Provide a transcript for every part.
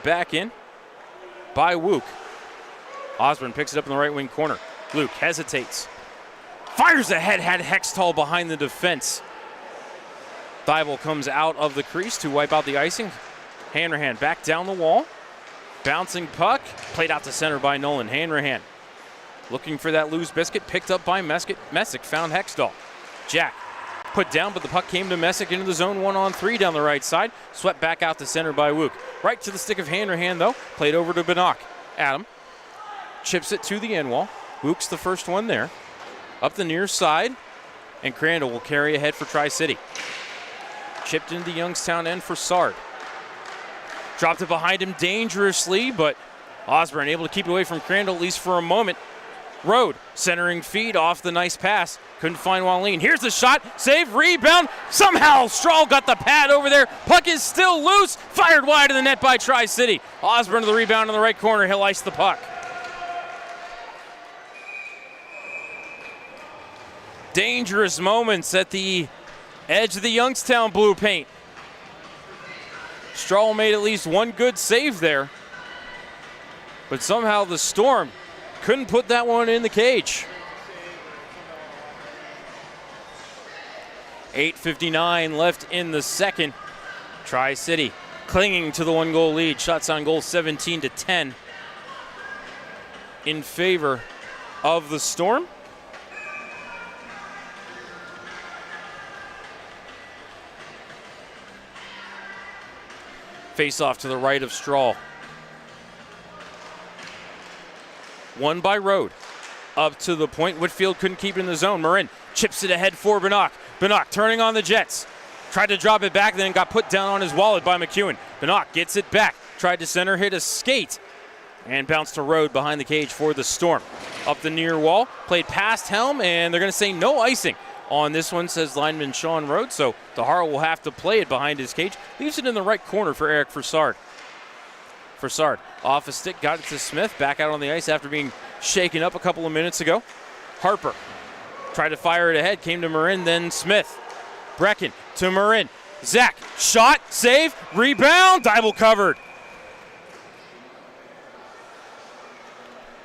back in by Wook. Osborne picks it up in the right wing corner. Luke hesitates. Fires ahead, had Hextall behind the defense. Thibault comes out of the crease to wipe out the icing. Hanrahan back down the wall. Bouncing puck, played out to center by Nolan. Hanrahan looking for that loose biscuit, picked up by Messick, found Hextall. Jack put down, but the puck came to Messick into the zone 1-on-3 down the right side. Swept back out to center by Wook. Right to the stick of Hanrahan, though. Played over to Bannock. Adam chips it to the end wall. Wook's the first one there. Up the near side, and Crandall will carry ahead for Tri-City. Chipped into Youngstown end for Sard. Dropped it behind him dangerously, but Osborne able to keep it away from Crandall at least for a moment. Road, centering feed off the nice pass. Couldn't find Wallin. Here's the shot, save, rebound. Somehow Strahl got the pad over there. Puck is still loose. Fired wide of the net by Tri-City. Osborne to the rebound in the right corner. He'll ice the puck. Dangerous moments at the edge of the Youngstown blue paint. Strahl made at least one good save there, but somehow the Storm couldn't put that one in the cage. 8:59 left in the second. Tri-City clinging to the 1-goal lead. Shots on goal 17-10 in favor of the Storm. Face off to the right of Strahl. Won by Road. Up to the point. Whitfield couldn't keep it in the zone. Marin chips it ahead for Bannock. Bannock turning on the Jets. Tried to drop it back, then got put down on his wallet by McEwen. Bannock gets it back. Tried to center, hit a skate, and bounced to Road behind the cage for the Storm. Up the near wall. Played past Helm, and they're going to say no icing on this one, says lineman Sean Rhodes, so Tahara will have to play it behind his cage. Leaves it in the right corner for Eric Fassard. Fassard off a stick, got it to Smith, back out on the ice after being shaken up a couple of minutes ago. Harper tried to fire it ahead, came to Marin, then Smith. Brecken to Marin. Zach, shot, save, rebound, Dybel covered.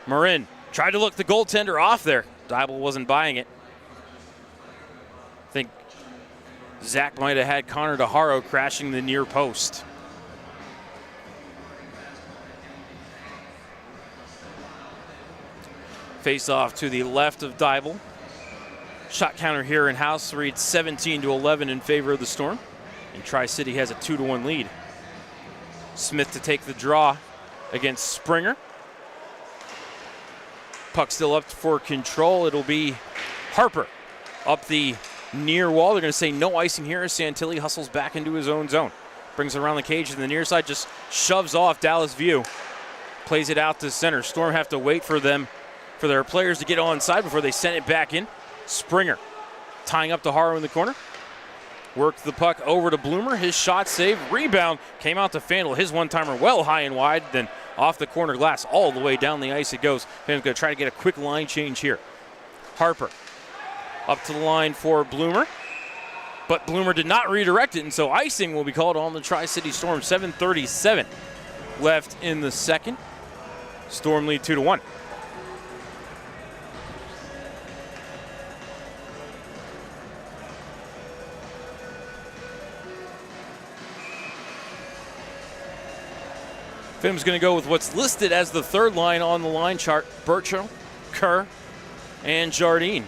Marin tried to look the goaltender off there. Dybel wasn't buying it. I think Zach might have had Connor DeHaro crashing the near post. Face off to the left of Dybel. Shot counter here in house reads 17-11 in favor of the Storm. And Tri-City has a 2-1 lead. Smith to take the draw against Springer. Puck still up for control. It'll be Harper up the near wall. They're going to say no icing here as Santilli hustles back into his own zone. Brings it around the cage to the near side, just shoves off Dallas View. Plays it out to center. Storm have to wait for their players to get onside before they send it back in. Springer tying up to Haro in the corner. Worked the puck over to Bloomer. His shot save, rebound, came out to Fandel. His one-timer well high and wide, then off the corner glass all the way down the ice it goes. Fandel's going to try to get a quick line change here. Harper up to the line for Bloomer, but Bloomer did not redirect it, and so icing will be called on the Tri-City Storm. 7:37 left in the second. Storm lead 2-1. Fim's going to go with what's listed as the third line on the line chart. Burchell, Kerr, and Jardine.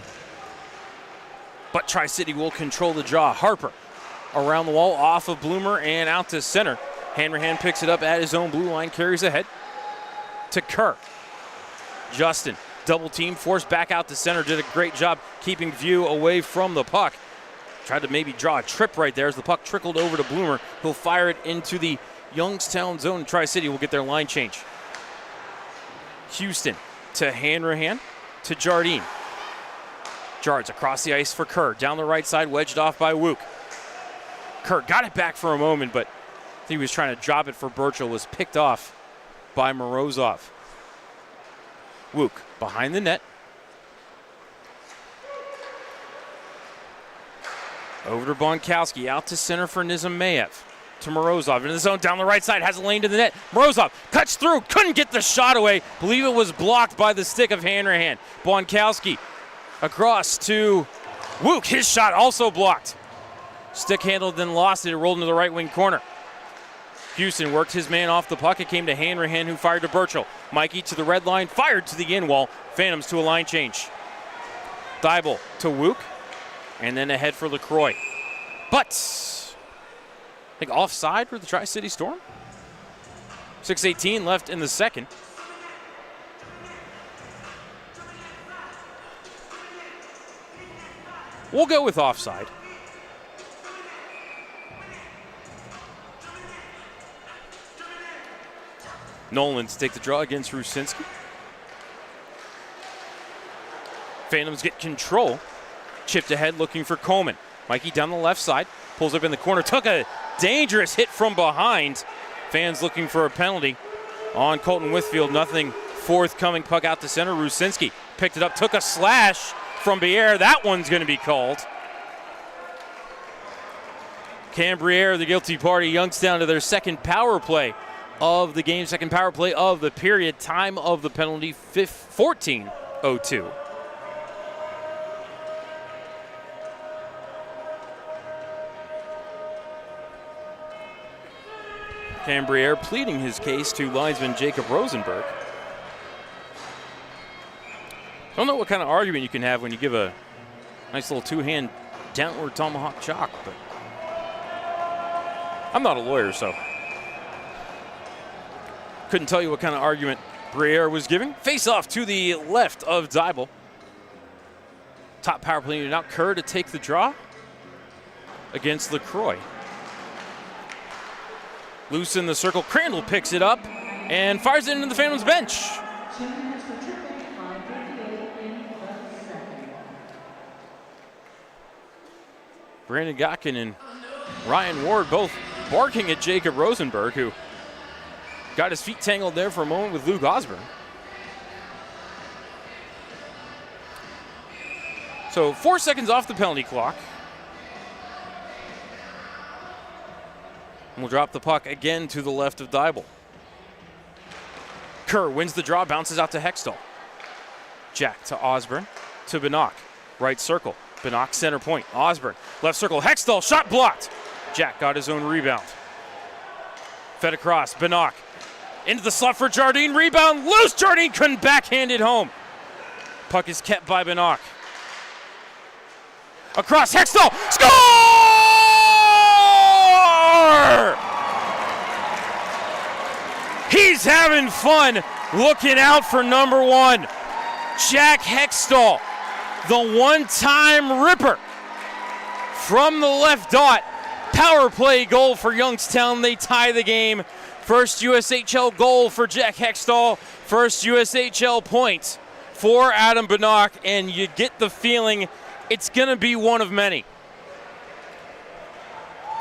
But Tri-City will control the draw. Harper around the wall, off of Bloomer, and out to center. Hanrahan picks it up at his own blue line, carries ahead to Kerr. Justin, double team, forced back out to center, did a great job keeping View away from the puck. Tried to maybe draw a trip right there as the puck trickled over to Bloomer. He'll fire it into the Youngstown zone. Tri-City will get their line change. Houston to Hanrahan to Jardine. Jards across the ice for Kerr. Down the right side, wedged off by Wook. Kerr got it back for a moment, but I think he was trying to drop it for Burchell. Was picked off by Morozov. Wook behind the net. Over to Bonkowski, out to center for Nizamayev. to Morozov. In the zone, down the right side, has a lane to the net. Morozov cuts through, couldn't get the shot away. Believe it was blocked by the stick of Hanrahan. Bonkowski across to Wook. His shot also blocked. Stick handled, then lost it. It rolled into the right wing corner. Houston worked his man off the puck. It came to Hanrahan, who fired to Burchell. Mikey to the red line, fired to the in wall. Phantoms to a line change. Thibault to Wook, and then ahead for LaCroix. But, I think offside for the Tri-City Storm. 6:18 left in the second. We'll go with offside. Nolan to take the draw against Rusinski. Phantoms get control. Chipped ahead looking for Coleman. Mikey down the left side. Pulls up in the corner. Took a dangerous hit from behind. Fans looking for a penalty on Colton Whitfield. Nothing forthcoming. Puck out to center. Rusinski picked it up. Took a slash from Briere. That one's going to be called. Briere, the guilty party. Youngstown to their second power play of the game. Second power play of the period. Time of the penalty, 14:02. Briere pleading his case to linesman Jacob Rosenberg. I don't know what kind of argument you can have when you give a nice little two-hand downward tomahawk chop, but I'm not a lawyer, so couldn't tell you what kind of argument Briere was giving. Face off to the left of Thibault. Top power play unit out. Kerr to take the draw against LaCroix. Loose in the circle. Crandall picks it up and fires it into the Phantoms bench. Brandon Gotkin and Ryan Ward both barking at Jacob Rosenberg, who got his feet tangled there for a moment with Luke Osborne. So 4 seconds off the penalty clock. And we'll drop the puck again to the left of Thibault. Kerr wins the draw, bounces out to Hextall. Jack to Osborne, to Bannock. Right circle, Bannock center point. Osborne, left circle, Hextall, shot blocked. Jack got his own rebound. Fed across, Bannock. Into the slot for Jardine, rebound, loose, Jardine couldn't backhand it home. Puck is kept by Bannock. Across, Hextall, score! He's having fun looking out for number one. Jack Hextall, the one-time ripper from the left dot. Power play goal for Youngstown. They tie the game. First USHL goal for Jack Hextall. First USHL point for Adam Bannock. And you get the feeling it's going to be one of many.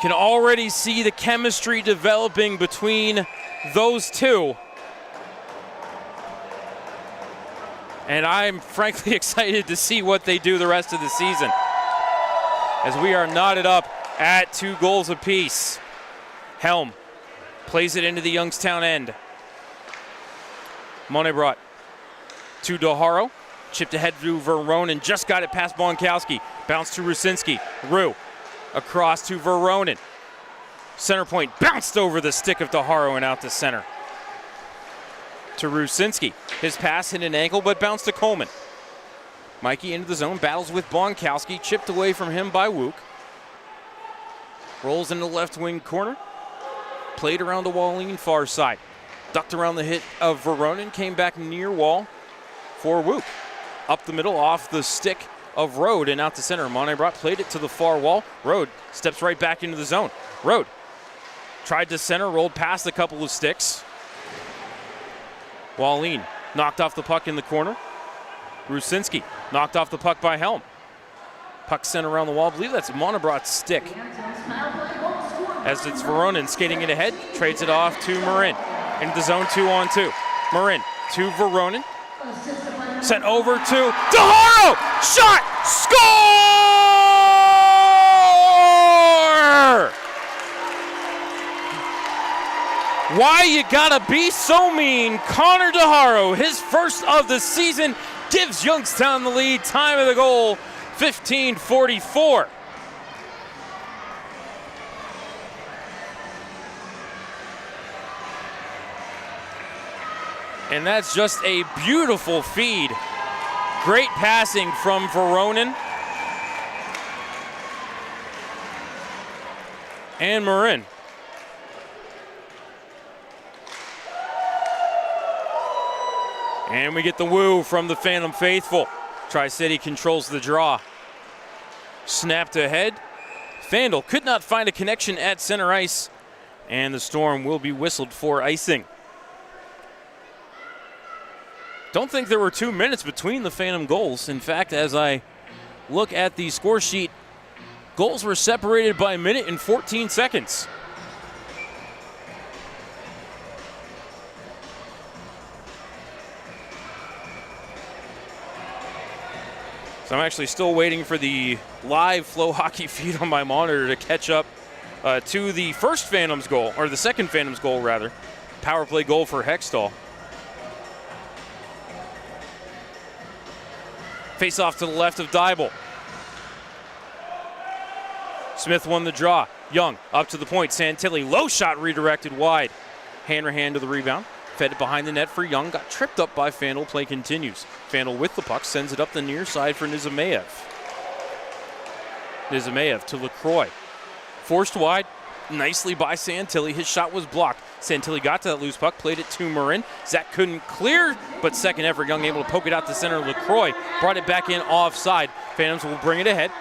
Can already see the chemistry developing between those two. And I'm frankly excited to see what they do the rest of the season, as we are knotted up at 2 goals apiece. Helm plays it into the Youngstown end. Monebrat to Daharo. Chipped ahead to Veronin. Just got it past Bonkowski. Bounce to Rusinski. Rue across to Veronin. Center point bounced over the stick of Daharo and out to center. To Rusinski. His pass hit an ankle but bounced to Coleman. Mikey into the zone. Battles with Bonkowski. Chipped away from him by Wook. Rolls into the left wing corner. Played around the Walleen far side. Ducked around the hit of Veronin. Came back near wall for Wook. Up the middle off the stick of Rode and out to center. Monebrat played it to the far wall. Rode steps right back into the zone. Rode tried to center, rolled past a couple of sticks. Walleen knocked off the puck in the corner. Rusinski knocked off the puck by Helm. Puck sent around the wall. I believe that's Monebrat's stick. As it's Veronin skating it ahead, trades it off to Marin. Into the zone, 2-on-2. Marin to Veronin. Sent over to Daharo! Shot! Score! Why you gotta be so mean? Connor DeHaro, his first of the season, gives Youngstown the lead. Time of the goal, 15:44. And that's just a beautiful feed. Great passing from Veronin and Marin. And we get the woo from the Phantom faithful. Tri-City controls the draw. Snapped ahead. Fandel could not find a connection at center ice, and the Storm will be whistled for icing. Don't think there were 2 minutes between the Phantom goals. In fact, as I look at the score sheet, goals were separated by a minute and 14 seconds. So I'm actually still waiting for the live Flow Hockey feed on my monitor to catch up to the first Phantoms goal, or the second Phantoms goal rather. Power play goal for Hextall. Face off to the left of Dybel. Smith won the draw. Young up to the point. Santilli, low shot redirected wide. Hanrahan to the rebound. Fed it behind the net for Young. Got tripped up by Fandel. Play continues. Fandel with the puck sends it up the near side for Nizimayev. Nizimayev to LaCroix. Forced wide. Nicely by Santilli. His shot was blocked. Santilli got to that loose puck. Played it to Marin. Zach couldn't clear, but second effort. Young able to poke it out to center. LaCroix brought it back in offside. Phantoms will bring it ahead.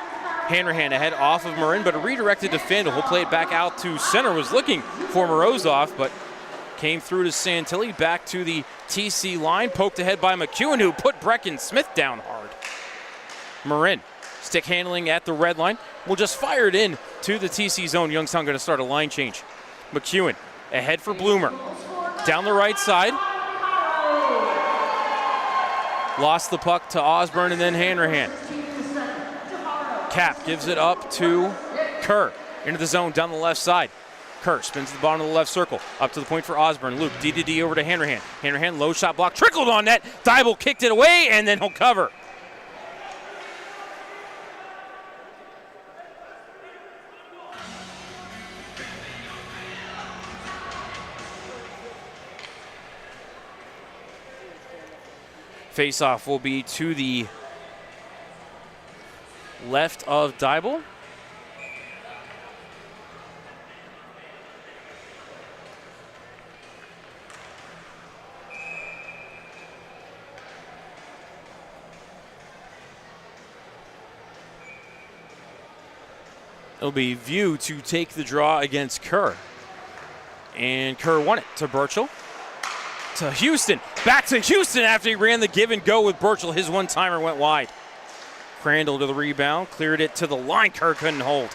Hanrahan ahead off of Marin, but redirected to Fandel. He'll play it back out to center. Was looking for Morozov, but came through to Santilli, back to the TC line, poked ahead by McEwen, who put Brecken Smith down hard. Marin, stick handling at the red line, will just fire it in to the TC zone. Youngstown going to start a line change. McEwen ahead for Bloomer. Down the right side. Lost the puck to Osborne and then Hanrahan. Cap gives it up to Kerr. Into the zone down the left side. Kerr spins the bottom of the left circle. Up to the point for Osborne. Luke, D over to Hanrahan. Hanrahan, low shot block, trickled on net. Dybel kicked it away, and then he'll cover. Face-off will be to the left of Dybel. It'll be View to take the draw against Kerr. And Kerr won it to Burchell. To Houston. Back to Houston after he ran the give and go with Burchell. His one-timer went wide. Crandall to the rebound. Cleared it to the line. Kerr couldn't hold.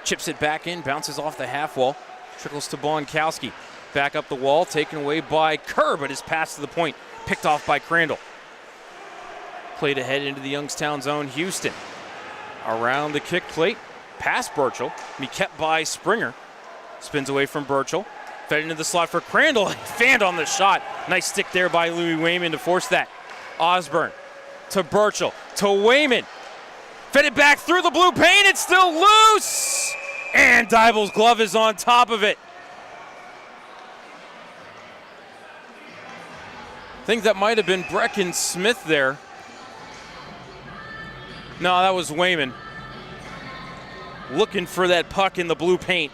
Chips it back in. Bounces off the half wall. Trickles to Bonkowski. Back up the wall. Taken away by Kerr, but his pass to the point. Picked off by Crandall. Played ahead into the Youngstown zone. Houston. Around the kick plate. Past Burchell. Be kept by Springer. Spins away from Burchell. Fed into the slot for Crandall. Fanned on the shot. Nice stick there by Louis Wayman to force that. Osborne to Burchell. To Wayman. Fed it back through the blue paint. It's still loose. And Dybel's glove is on top of it. I think that might have been Brecken Smith there. No, that was Wayman. Looking for that puck in the blue paint.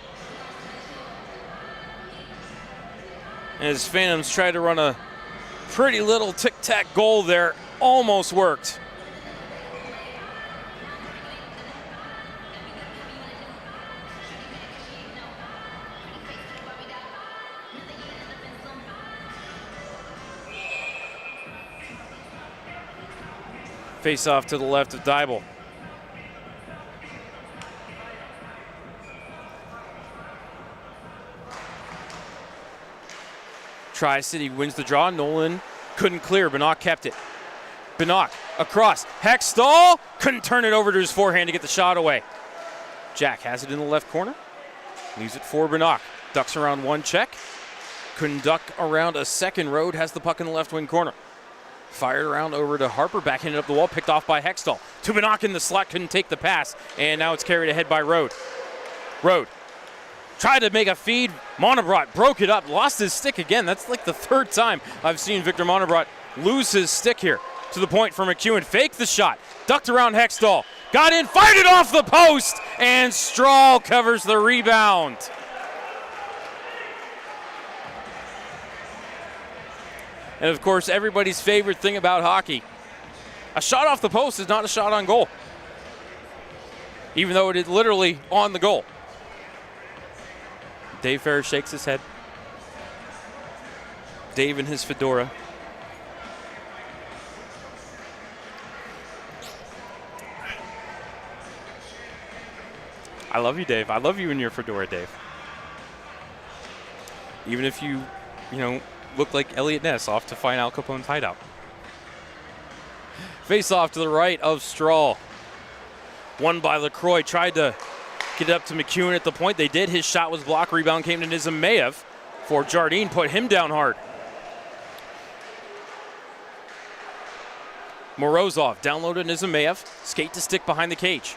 As Phantoms tried to run a pretty little tic-tac goal there, almost worked. Face off to the left of Dybel. Tri-City wins the draw. Nolan couldn't clear. Benock kept it. Benock across. Hextall couldn't turn it over to his forehand to get the shot away. Jack has it in the left corner. Leaves it for Benock. Ducks around one check. couldn't duck around a second. Road has the puck in the left wing corner. Fired around over to Harper, backhanded up the wall, picked off by Hextall. Tubenak in the slot, couldn't take the pass, and now it's carried ahead by Road. Road tried to make a feed. Monobrat broke it up, lost his stick again. That's like the third time I've seen Victor Monobrat lose his stick here. To the point for McEwen, faked the shot, ducked around Hextall, got in, fired it off the post, and Strahl covers the rebound. And of course, everybody's favorite thing about hockey, a shot off the post is not a shot on goal, even though it is literally on the goal. Dave Ferris shakes his head. Dave in his fedora. I love you, Dave. I love you in your fedora, Dave. Even if you look like Elliot Ness off to find Al Capone's hideout. Face off to the right of Strahl. Won by LaCroix. Tried to get it up to McEwen at the point. They did. His shot was blocked. Rebound came to Nizimayev for Jardine. Put him down hard. Morozov downloaded Nizimayev. Skate to stick behind the cage.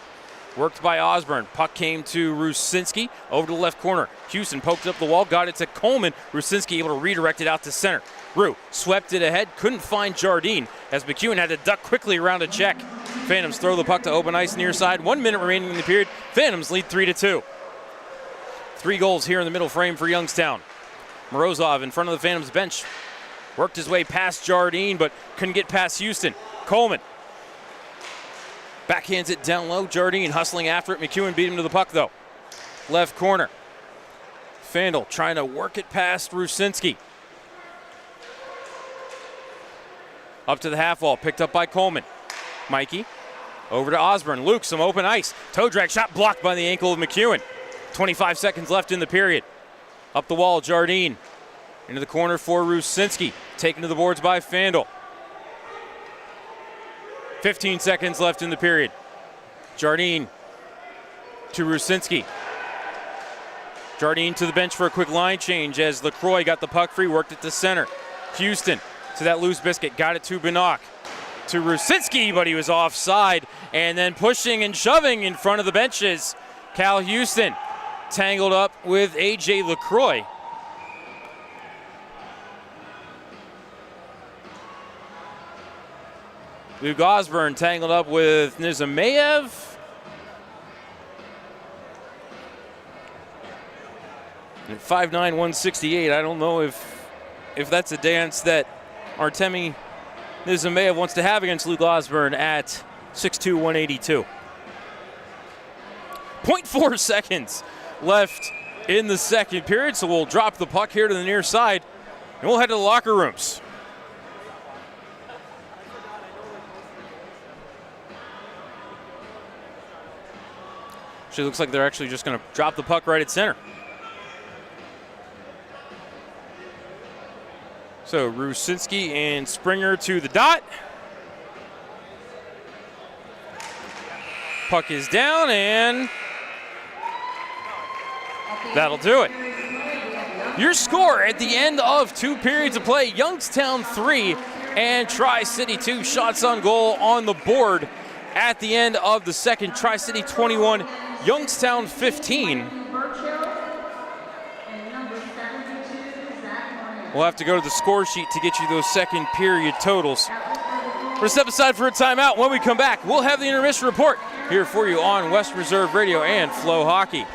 Worked by Osborne. Puck came to Rusinski over to the left corner. Houston poked up the wall, got it to Coleman. Rusinski able to redirect it out to center. Rue swept it ahead, couldn't find Jardine as McEwen had to duck quickly around a check. Phantoms throw the puck to open ice near side. 1 minute remaining in the period. Phantoms lead 3-2. 3 goals here in the middle frame for Youngstown. Morozov in front of the Phantoms bench. Worked his way past Jardine, but couldn't get past Houston. Coleman backhands it down low. Jardine hustling after it. McEwen beat him to the puck, though. Left corner. Fandel trying to work it past Rusinski. Up to the half wall. Picked up by Coleman. Mikey over to Osborne. Luke, some open ice. Toe drag shot blocked by the ankle of McEwen. 25 seconds left in the period. Up the wall, Jardine. Into the corner for Rusinski. Taken to the boards by Fandel. 15 seconds left in the period. Jardine to Rusinski. Jardine to the bench for a quick line change as LaCroix got the puck free, worked it to center. Houston to that loose biscuit, got it to Binock. To Rusinski, but he was offside. And then pushing and shoving in front of the benches. Cal Houston tangled up with A.J. LaCroix. Luke Osborne tangled up with Nizimayev. At 5'9", 168, I don't know if that's a dance that Artemi Nizimayev wants to have against Luke Osborne at 6'2", 182. 0.4 seconds left in the second period, so we'll drop the puck here to the near side, and we'll head to the locker rooms. Actually, looks like they're actually just going to drop the puck right at center. So Rusinski and Springer to the dot. Puck is down, and that'll do it. Your score at the end of 2 periods of play, Youngstown 3 and Tri-City 2. Shots on goal on the board at the end of the second. Tri-City 21, Youngstown 15. We'll have to go to the score sheet to get you those second period totals. We're going to step aside for a timeout. When we come back, we'll have the intermission report here for you on West Reserve Radio and Flow Hockey.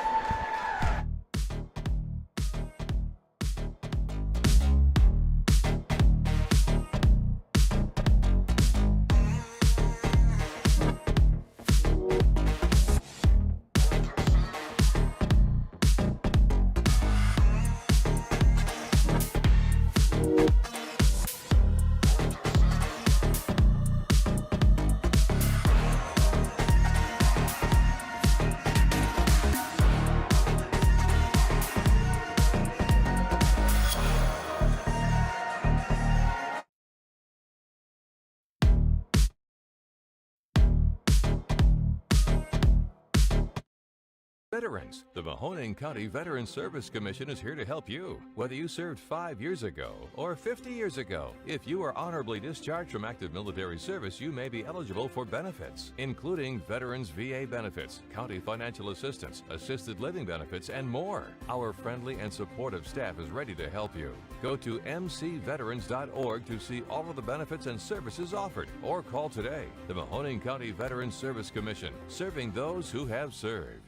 Veterans. The Mahoning County Veterans Service Commission is here to help you. Whether you served 5 years ago or 50 years ago, if you are honorably discharged from active military service, you may be eligible for benefits, including Veterans VA benefits, county financial assistance, assisted living benefits, and more. Our friendly and supportive staff is ready to help you. Go to mcveterans.org to see all of the benefits and services offered, or call today. The Mahoning County Veterans Service Commission, serving those who have served.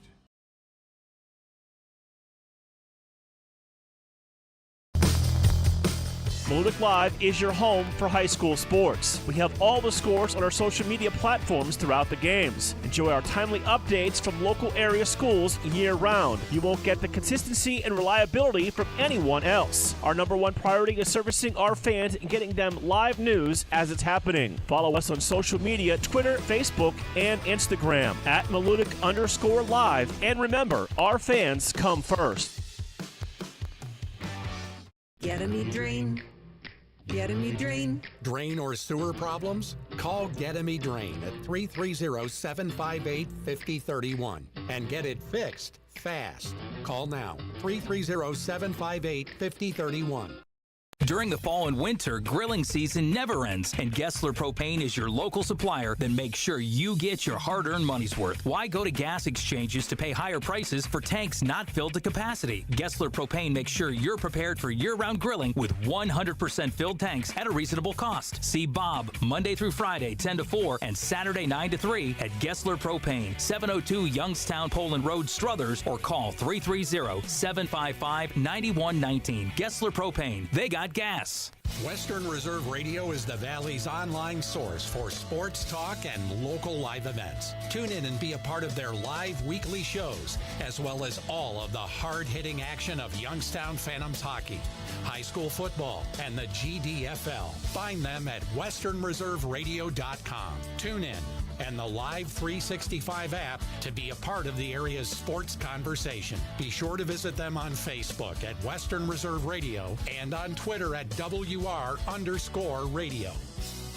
Malutic Live is your home for high school sports. We have all the scores on our social media platforms throughout the games. Enjoy our timely updates from local area schools year-round. You won't get the consistency and reliability from anyone else. Our #1 priority is servicing our fans and getting them live news as it's happening. Follow us on social media, Twitter, Facebook, and Instagram at Malutic_live. And remember, our fans come first. Get me drain. Get me drain. Drain or sewer problems? Call Get Me Drain at 330-758-5031 and get it fixed fast. Call now, 330-758-5031. During the fall and winter, grilling season never ends, and Gessler Propane is your local supplier that makes sure you get your hard-earned money's worth. Why go to gas exchanges to pay higher prices for tanks not filled to capacity? Gessler Propane makes sure you're prepared for year-round grilling with 100% filled tanks at a reasonable cost. See Bob Monday through Friday, 10 to 4, and Saturday, 9 to 3 at Gessler Propane, 702 Youngstown Poland Road, Struthers, or call 330-755-9119. Gessler Propane. They got gas. Western Reserve Radio is the Valley's online source for sports talk and local live events. Tune in and be a part of their live weekly shows, as well as all of the hard-hitting action of Youngstown Phantoms hockey, high school football, and the GDFL. Find them at westernreserveradio.com. Tune in and the Live 365 app to be a part of the area's sports conversation. Be sure to visit them on Facebook at Western Reserve Radio and on Twitter at WR_radio.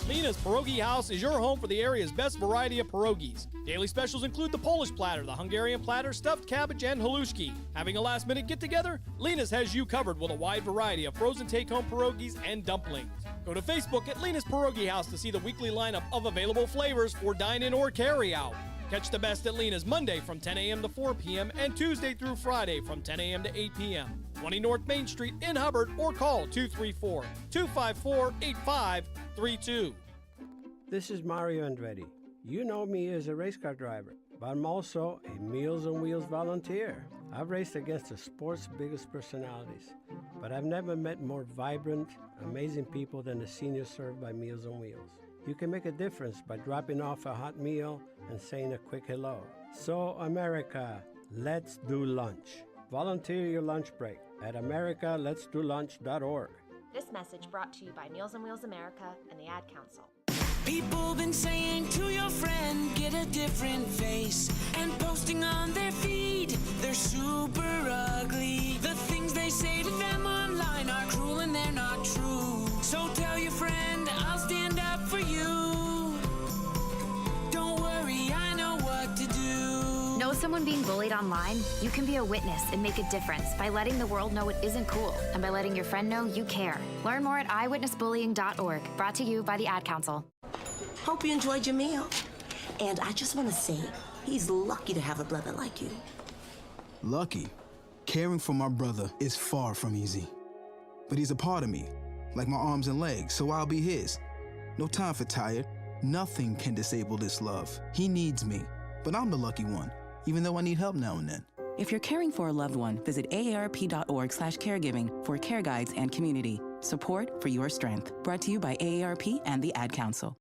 Lena's Pierogi House is your home for the area's best variety of pierogies. Daily specials include the Polish platter, the Hungarian platter, stuffed cabbage, and halushki. Having a last-minute get-together? Lena's has you covered with a wide variety of frozen take-home pierogies and dumplings. Go to Facebook at Lena's Pierogi House to see the weekly lineup of available flavors for dine-in or carry-out. Catch the best at Lena's Monday from 10 a.m. to 4 p.m. and Tuesday through Friday from 10 a.m. to 8 p.m. 20 North Main Street in Hubbard, or call 234-254-8532. This is Mario Andretti. You know me as a race car driver, but I'm also a Meals on Wheels volunteer. I've raced against the sport's biggest personalities, but I've never met more vibrant, amazing people than the seniors served by Meals on Wheels. You can make a difference by dropping off a hot meal and saying a quick hello. So, America, let's do lunch. Volunteer your lunch break at americaletsdolunch.org. This message brought to you by Meals on Wheels America and the Ad Council. People been saying to your friend, get a different face, and posting on their feed, they're super ugly. The things they say to them online are cruel and they're not true. So tell your friend, I'll stand up for you. Don't worry, I know what to do. Know someone being bullied online? You can be a witness and make a difference by letting the world know it isn't cool and by letting your friend know you care. Learn more at eyewitnessbullying.org. Brought to you by the Ad Council. Hope you enjoyed your meal. And I just want to say, he's lucky to have a brother like you. Lucky? Caring for my brother is far from easy. But he's a part of me, like my arms and legs, so I'll be his. No time for tired. Nothing can disable this love. He needs me, but I'm the lucky one, even though I need help now and then. If you're caring for a loved one, visit aarp.org/caregiving for care guides and community. Support for your strength. Brought to you by AARP and the Ad Council.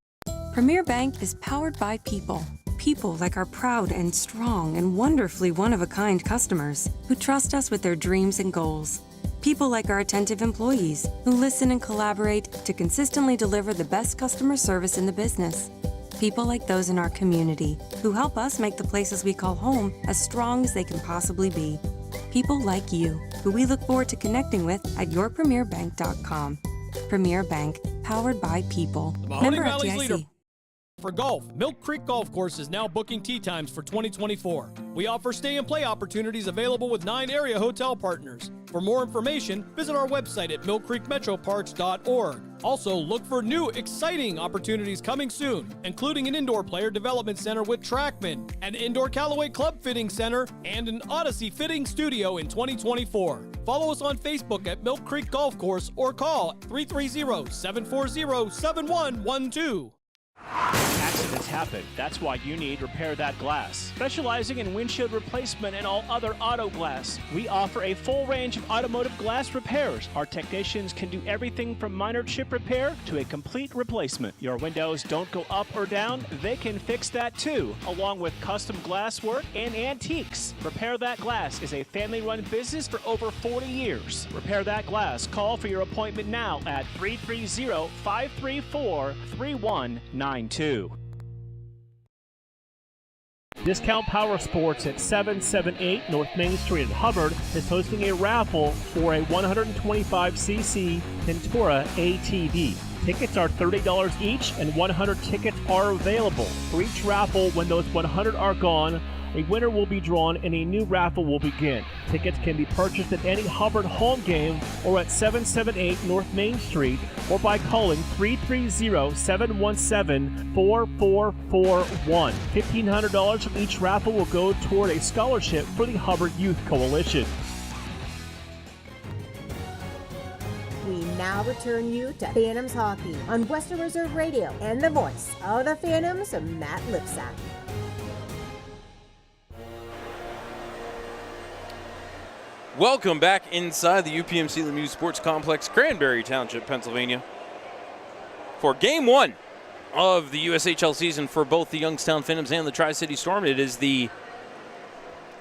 Premier Bank is powered by people. People like our proud and strong and wonderfully one-of-a-kind customers who trust us with their dreams and goals. People like our attentive employees who listen and collaborate to consistently deliver the best customer service in the business. People like those in our community who help us make the places we call home as strong as they can possibly be. People like you, who we look forward to connecting with at yourpremierbank.com. Premier Bank, powered by people. The Mahoning Valley's leader. For golf, Milk Creek Golf Course is now booking tee times for 2024. We offer stay and play opportunities available with 9 area hotel partners. For more information, visit our website at millcreekmetroparks.org. Also, look for new, exciting opportunities coming soon, including an indoor player development center with Trackman, an indoor Callaway Club Fitting Center, and an Odyssey Fitting Studio in 2024. Follow us on Facebook at Milk Creek Golf Course or call 330-740-7112. Accidents happen. That's why you need Repair That Glass. Specializing in windshield replacement and all other auto glass, we offer a full range of automotive glass repairs. Our technicians can do everything from minor chip repair to a complete replacement. Your windows don't go up or down, they can fix that too, along with custom glass work and antiques. Repair That Glass is a family-run business for over 40 years. Repair That Glass. Call for your appointment now at 330-534-3192. Discount Power Sports at 778 North Main Street in Hubbard is hosting a raffle for a 125cc Ventura ATV. Tickets are $30 each and 100 tickets are available. For each raffle, when those 100 are gone, a winner will be drawn and a new raffle will begin. Tickets can be purchased at any Hubbard home game or at 778 North Main Street or by calling 330-717-4441. $1,500 from each raffle will go toward a scholarship for the Hubbard Youth Coalition. We now return you to Phantoms Hockey on Western Reserve Radio and the voice of the Phantoms, Matt Lipsack. Welcome back inside the UPMC Lemieux Sports Complex, Cranberry Township, Pennsylvania, for Game 1 of the USHL season for both the Youngstown Phantoms and the Tri-City Storm. It is the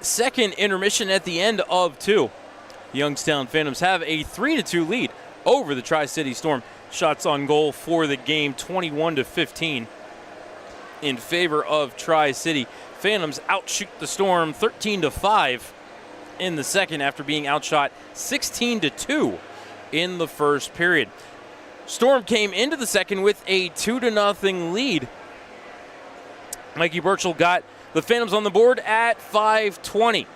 second intermission at the end of 2. The Youngstown Phantoms have a 3-2 lead over the Tri-City Storm. Shots on goal for the game, 21-15 in favor of Tri-City. Phantoms outshoot the Storm 13-5 in the second after being outshot 16-2 in the first period. Storm came into the second with a 2-0 lead. Mikey Burchell got the Phantoms on the board at 5:20.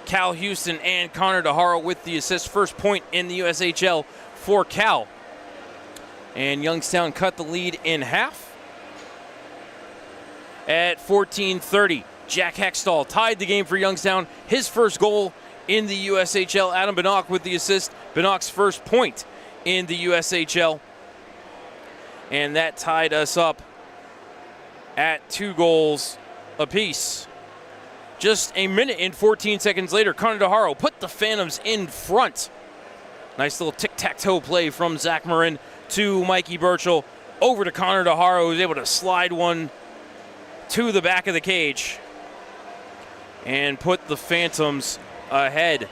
Cal Houston and Connor DeHaro with the assist, first point in the USHL for Cal. And Youngstown cut the lead in half. At 14:30, Jack Hextall tied the game for Youngstown. His first goal in the USHL. Adam Bannock with the assist. Bannock's first point in the USHL. And that tied us up at 2 goals apiece. Just a minute and 14 seconds later, Connor DeHaro put the Phantoms in front. Nice little tic-tac-toe play from Zach Marin to Mikey Burchell. Over to Connor DeHaro, who's able to slide one to the back of the cage and put the Phantoms ahead.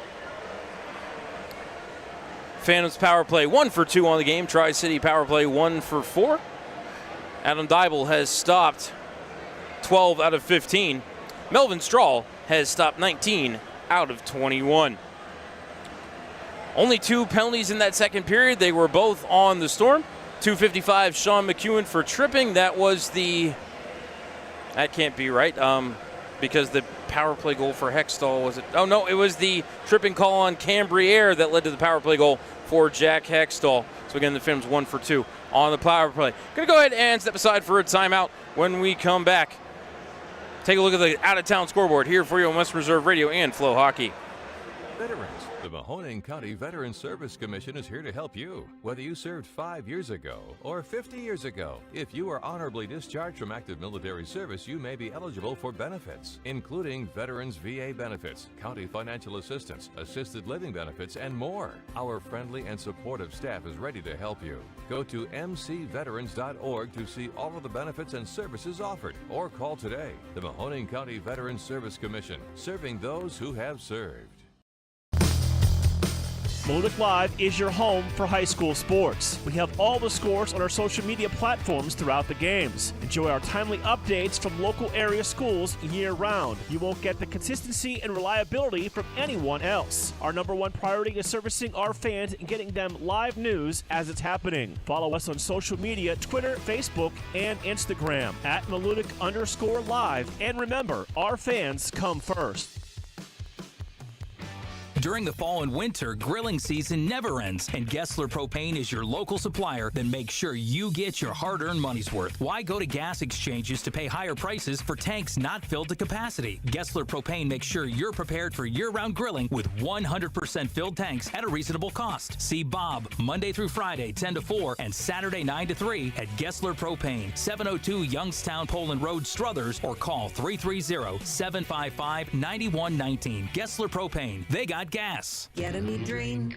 Phantoms power play 1 for 2 on the game. Tri-City power play 1 for 4. Adam Dybel has stopped 12 out of 15. Melvin Strahl has stopped 19 out of 21. Only 2 penalties in that second period. They were both on the Storm. 255 Sean McEwen for tripping. That can't be right because the power play goal for Hextall was it? Oh no, it was the tripping call on Cambriere that led to the power play goal for Jack Hextall. So again, the Phantoms 1 for 2 on the power play. Gonna go ahead and step aside for a timeout. When we come back, take a look at the out-of-town scoreboard here for you on West Reserve Radio and Flow Hockey. Veterans. The Mahoning County Veteran Service Commission is here to help you. Whether you served 5 years ago or 50 years ago, if you are honorably discharged from active military service, you may be eligible for benefits, including Veterans VA benefits, county financial assistance, assisted living benefits, and more. Our friendly and supportive staff is ready to help you. Go to mcveterans.org to see all of the benefits and services offered, or call today. The Mahoning County Veteran Service Commission, serving those who have served. Malutic Live is your home for high school sports. We have all the scores on our social media platforms throughout the games. Enjoy our timely updates from local area schools year-round. You won't get the consistency and reliability from anyone else. Our number one priority is servicing our fans and getting them live news as it's happening. Follow us on social media, Twitter, Facebook, and Instagram at Malutic_live. And remember, our fans come first. During the fall and winter, grilling season never ends, and Gessler Propane is your local supplier. Then make sure you get your hard-earned money's worth. Why go to gas exchanges to pay higher prices for tanks not filled to capacity? Gessler Propane makes sure you're prepared for year-round grilling with 100% filled tanks at a reasonable cost. See Bob Monday through Friday, 10 to 4, and Saturday, 9 to 3 at Gessler Propane, 702 Youngstown Poland Road, Struthers, or call 330-755-9119. Gessler Propane. They got gas. Get a me drain.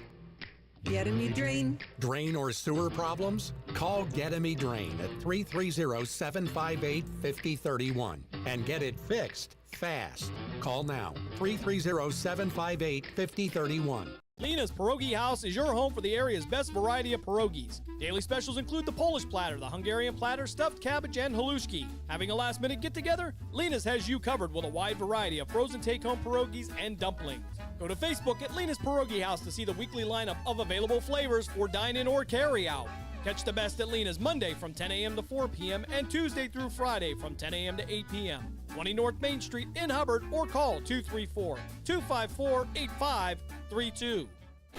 Get a me drain. Drain or sewer problems? Call Get a Me Drain at 330-758-5031 and get it fixed fast. Call now, 330-758-5031. Lena's Pierogi House is your home for the area's best variety of pierogies. Daily specials include the Polish platter, the Hungarian platter, stuffed cabbage, and halushki. Having a last-minute get-together? Lena's has you covered with a wide variety of frozen take-home pierogies and dumplings. Go to Facebook at Lena's Pierogi House to see the weekly lineup of available flavors for dine-in or carry-out. Catch the best at Lena's Monday from 10 a.m. to 4 p.m. and Tuesday through Friday from 10 a.m. to 8 p.m. 20 North Main Street in Hubbard, or call 234-254-8532.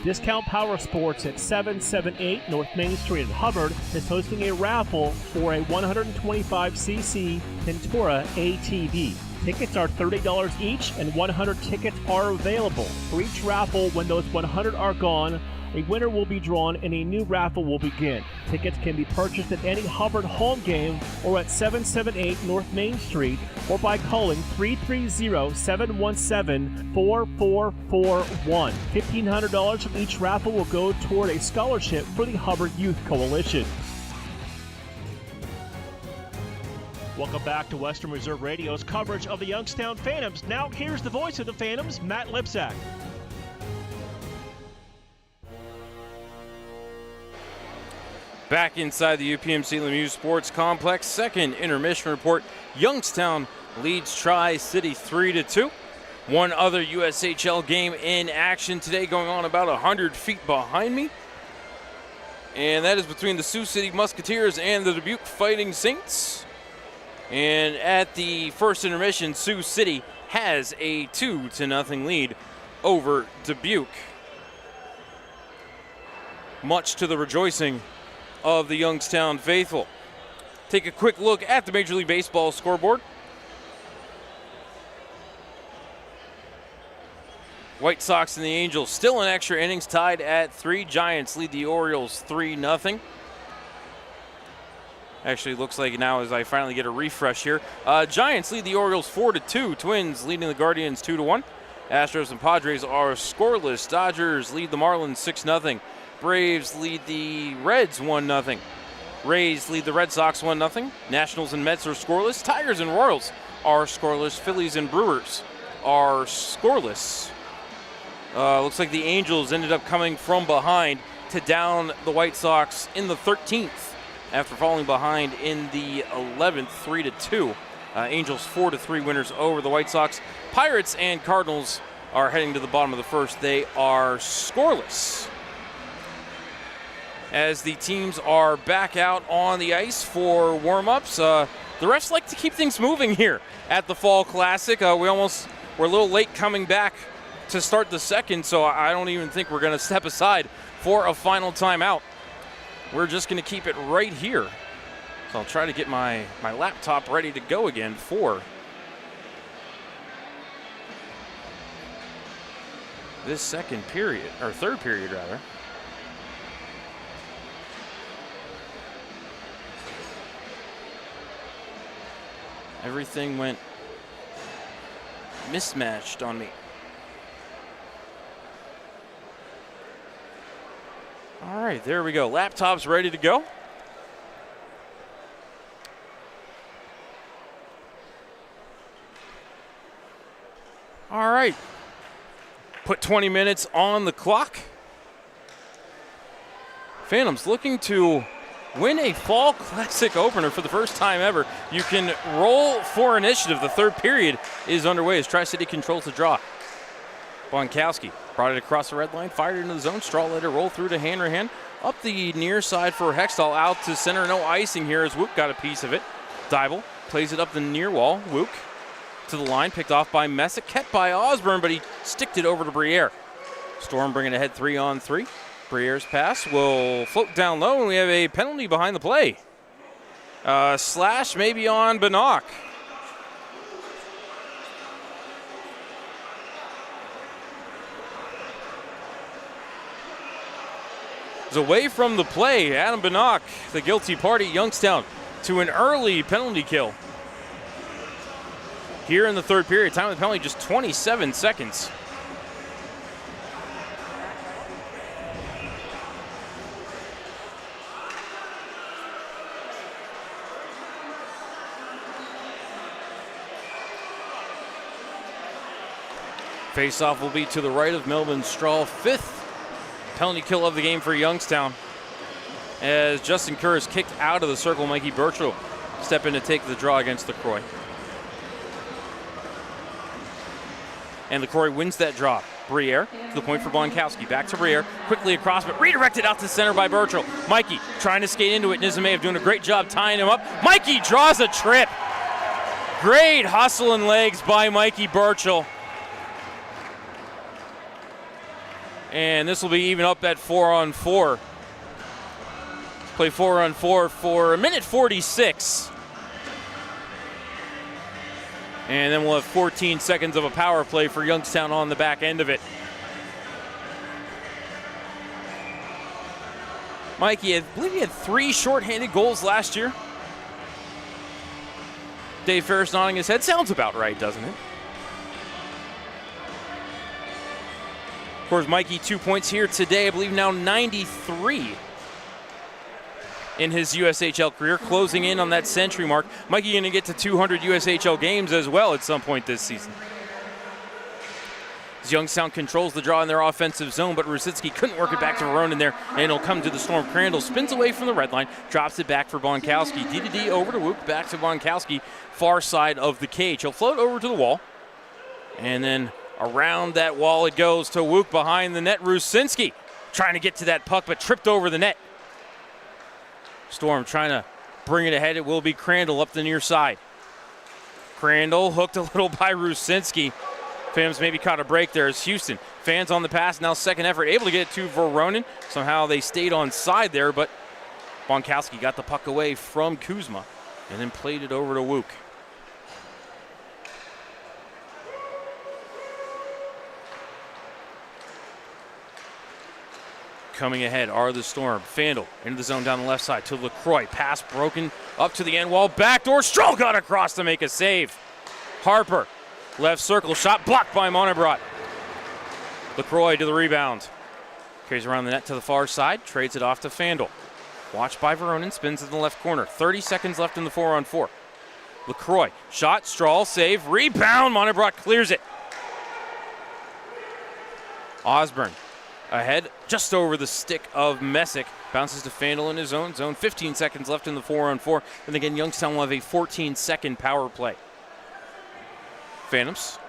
Discount Power Sports at 778 North Main Street in Hubbard is hosting a raffle for a 125cc Ventura ATV. Tickets are $30 each, and 100 tickets are available. For each raffle, when those 100 are gone, a winner will be drawn and a new raffle will begin. Tickets can be purchased at any Hubbard home game or at 778 North Main Street, or by calling 330-717-4441. $1,500 from each raffle will go toward a scholarship for the Hubbard Youth Coalition. Welcome back to Western Reserve Radio's coverage of the Youngstown Phantoms. Now here's the voice of the Phantoms, Matt Lipsack. Back inside the UPMC Lemieux Sports Complex, second intermission report. Youngstown leads Tri-City 3-2. One other USHL game in action today going on about 100 feet behind me. And that is between the Sioux City Musketeers and the Dubuque Fighting Saints. And at the first intermission, Sioux City has a 2-0 lead over Dubuque. Much to the rejoicing of the Youngstown faithful. Take a quick look at the Major League Baseball scoreboard. White Sox and the Angels still in extra innings, tied at 3. Giants lead the Orioles 3-0. Actually, looks like now as I finally get a refresh here. Giants lead the Orioles 4-2. Twins leading the Guardians 2-1. Astros and Padres are scoreless. Dodgers lead the Marlins 6-0. Braves lead the Reds 1-0. Rays lead the Red Sox 1-0. Nationals and Mets are scoreless. Tigers and Royals are scoreless. Phillies and Brewers are scoreless. Looks like the Angels ended up coming from behind to down the White Sox in the 13th after falling behind in the 11th, 3-2. Angels 4-3 winners over the White Sox. Pirates and Cardinals are heading to the bottom of the first. They are scoreless, as the teams are back out on the ice for warm-ups. The refs like to keep things moving here at the Fall Classic. We're a little late coming back to start the second, so I don't even think we're going to step aside for a final timeout. We're just going to keep it right here. So I'll try to get my laptop ready to go again for this second period, or third period rather. Everything went mismatched on me. All right, there we go. Laptop's ready to go. All right. Put 20 minutes on the clock. Phantoms looking to win a fall classic opener for the first time ever. You can roll for initiative. The third period is underway as Tri-City controls the draw. Bonkowski brought it across the red line, fired into the zone. Straw let it roll through to Hanrahan. Up the near side for Hextall, out to center. No icing here as Wook got a piece of it. Dybel plays it up the near wall. Wook to the line, picked off by Messick, kept by Osborne, but he sticked it over to Briere. Storm bringing ahead 3-on-3. Briere's pass will float down low, and we have a penalty behind the play. Slash maybe on Bannock. Is away from the play. Adam Bannock, the guilty party, Youngstown, to an early penalty kill. Here in the third period, time of the penalty just 27 seconds. Face-off will be to the right of Melvin Strahl. 5th penalty kill of the game for Youngstown. As Justin Kerr is kicked out of the circle, Mikey Birchall step in to take the draw against LaCroix. And LaCroix wins that draw. Briere to the point for Bonkowski. Back to Briere. Quickly across, but redirected out to center by Birchall. Mikey trying to skate into it. Nizimayev doing a great job tying him up. Mikey draws a trip. Great hustle and legs by Mikey Birchall. And this will be even up at 4-on-4. Play 4-on-4 for a minute 46. And then we'll have 14 seconds of a power play for Youngstown on the back end of it. Mikey, I believe he had 3 shorthanded goals last year. Dave Ferris nodding his head. Sounds about right, doesn't it? Of course, Mikey 2 points here today. I believe now 93 in his USHL career, closing in on that century mark. Mikey going to get to 200 USHL games as well at some point this season. As Youngstown controls the draw in their offensive zone, but Rusitsky couldn't work it back to Veronin there, and it'll come to the Storm. Crandall spins away from the red line, drops it back for Bonkowski. D-to-D over to Wook, back to Bonkowski, far side of the cage. He'll float over to the wall, and then around that wall it goes to Wook behind the net. Rusinski trying to get to that puck, but tripped over the net. Storm trying to bring it ahead. It will be Crandall up the near side. Crandall hooked a little by Rusinski. Phantoms maybe caught a break there as Houston. Fans on the pass, now second effort, able to get it to Veronin. Somehow they stayed on side there, but Bonkowski got the puck away from Kuzma and then played it over to Wook. Coming ahead are the Storm. Fandel into the zone down the left side to LaCroix. Pass broken up to the end wall. Backdoor. Stroll got across to make a save. Harper, left circle shot blocked by Montebrot. LaCroix to the rebound. Carries around the net to the far side. Trades it off to Fandel. Watched by Veronin. Spins in the left corner. 30 seconds left in the 4-on-4. LaCroix. Shot. Strahl. Save. Rebound. Montebrot clears it. Osborne ahead, just over the stick of Messick. Bounces to Fandel in his own zone. 15 seconds left in the 4-on-4. And again, Youngstown will have a 14-second power play. Phantoms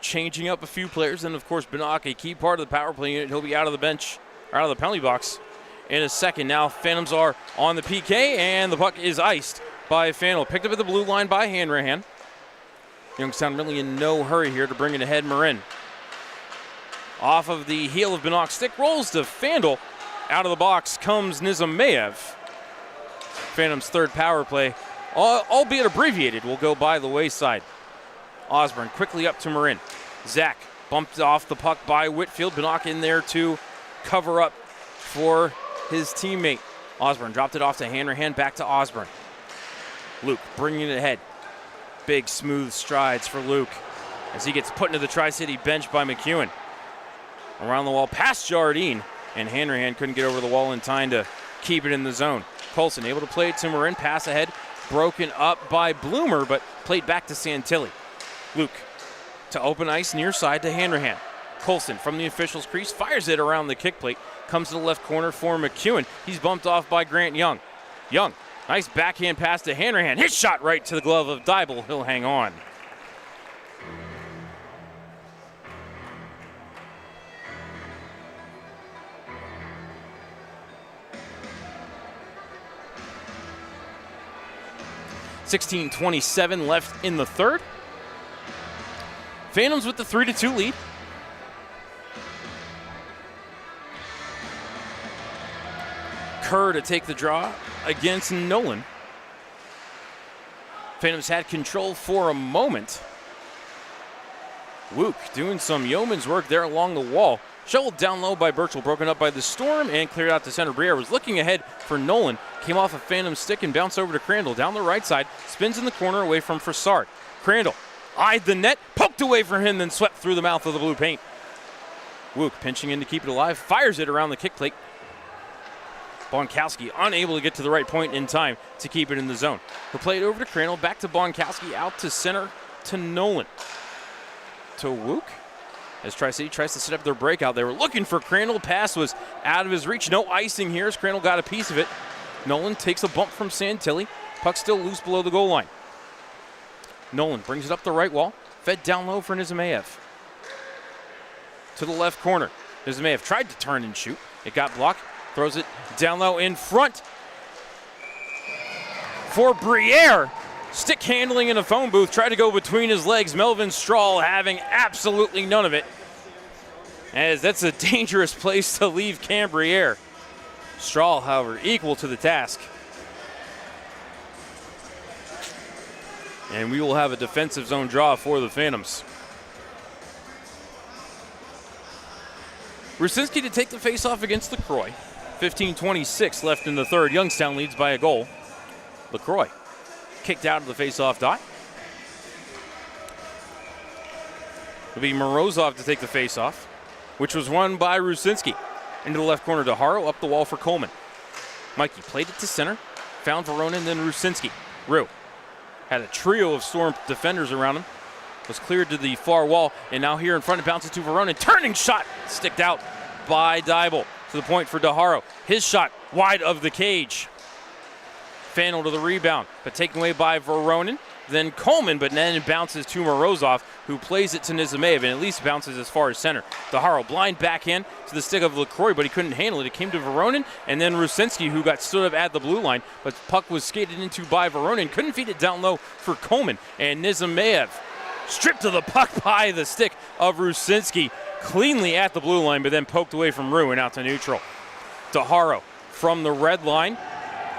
changing up a few players. And, of course, Bannock, a key part of the power play unit. He'll be out of the bench, or out of the penalty box in a second. Now Phantoms are on the PK, and the puck is iced by Fandel. Picked up at the blue line by Hanrahan. Youngstown really in no hurry here to bring it ahead. Marin. Off of the heel of Bannock's stick, rolls to Fandel. Out of the box comes Nizimayev. Phantom's third power play, albeit abbreviated, will go by the wayside. Osborne quickly up to Marin. Zach bumped off the puck by Whitfield. Bannock in there to cover up for his teammate. Osborne dropped it off to Hanrahan, back to Osborne. Luke bringing it ahead. Big smooth strides for Luke as he gets put into the Tri-City bench by McEwen. Around the wall past Jardine, and Hanrahan couldn't get over the wall in time to keep it in the zone. Colson able to play it to Marin, pass ahead, broken up by Bloomer, but played back to Santilli. Luke to open ice near side to Hanrahan. Colson from the official's crease fires it around the kick plate. Comes to the left corner for McEwen. He's bumped off by Grant Young. Young, nice backhand pass to Hanrahan. His shot right to the glove of Dybel. He'll hang on. .27 left in the third. Phantoms with the 3-2 lead. Kerr to take the draw against Nolan. Phantoms had control for a moment. Wook doing some yeoman's work there along the wall. Shoveled down low by Birchall, broken up by the Storm and cleared out to center. Briere was looking ahead for Nolan. Came off a Phantom stick and bounced over to Crandall. Down the right side, spins in the corner away from Frassard. Crandall eyed the net, poked away from him, then swept through the mouth of the blue paint. Wook pinching in to keep it alive, fires it around the kick plate. Bonkowski unable to get to the right point in time to keep it in the zone. He'll play it over to Crandall, back to Bonkowski, out to center to Nolan. To Wook. As Tri-City tries to set up their breakout, they were looking for Crandall. Pass was out of his reach. No icing here as Crandall got a piece of it. Nolan takes a bump from Santilli. Puck still loose below the goal line. Nolan brings it up the right wall. Fed down low for Nizimayev. To the left corner. Nizimayev tried to turn and shoot. It got blocked. Throws it down low in front for Briere. Stick handling in a phone booth. Tried to go between his legs. Melvin Strahl having absolutely none of it. As that's a dangerous place to leave Cam Briere. Strahl, however, equal to the task. And we will have a defensive zone draw for the Phantoms. Rusinski to take the faceoff against LaCroix. 15:26 left in the third. Youngstown leads by a goal. LaCroix kicked out of the faceoff dot. It'll be Morozov to take the faceoff, which was won by Rusinski. Into the left corner to Haro, up the wall for Coleman. Mikey played it to center, found Veronin, then Rusinski. Rue had a trio of Storm defenders around him, was cleared to the far wall, and now here in front it bounces to Veronin. Turning shot, sticked out by Dybel. To the point for DeHaro. His shot wide of the cage. Fannel to the rebound, but taken away by Veronin. Then Coleman, but then it bounces to Morozov, who plays it to Nizimayev, and at least bounces as far as center. DeHaro blind backhand to the stick of LaCroix, but he couldn't handle it. It came to Veronin, and then Rusinski, who got stood up at the blue line, but puck was skated into by Veronin. Couldn't feed it down low for Coleman, and Nizimayev stripped of the puck by the stick of Rusinski. Cleanly at the blue line, but then poked away from Rue and out to neutral. DeHaro from the red line.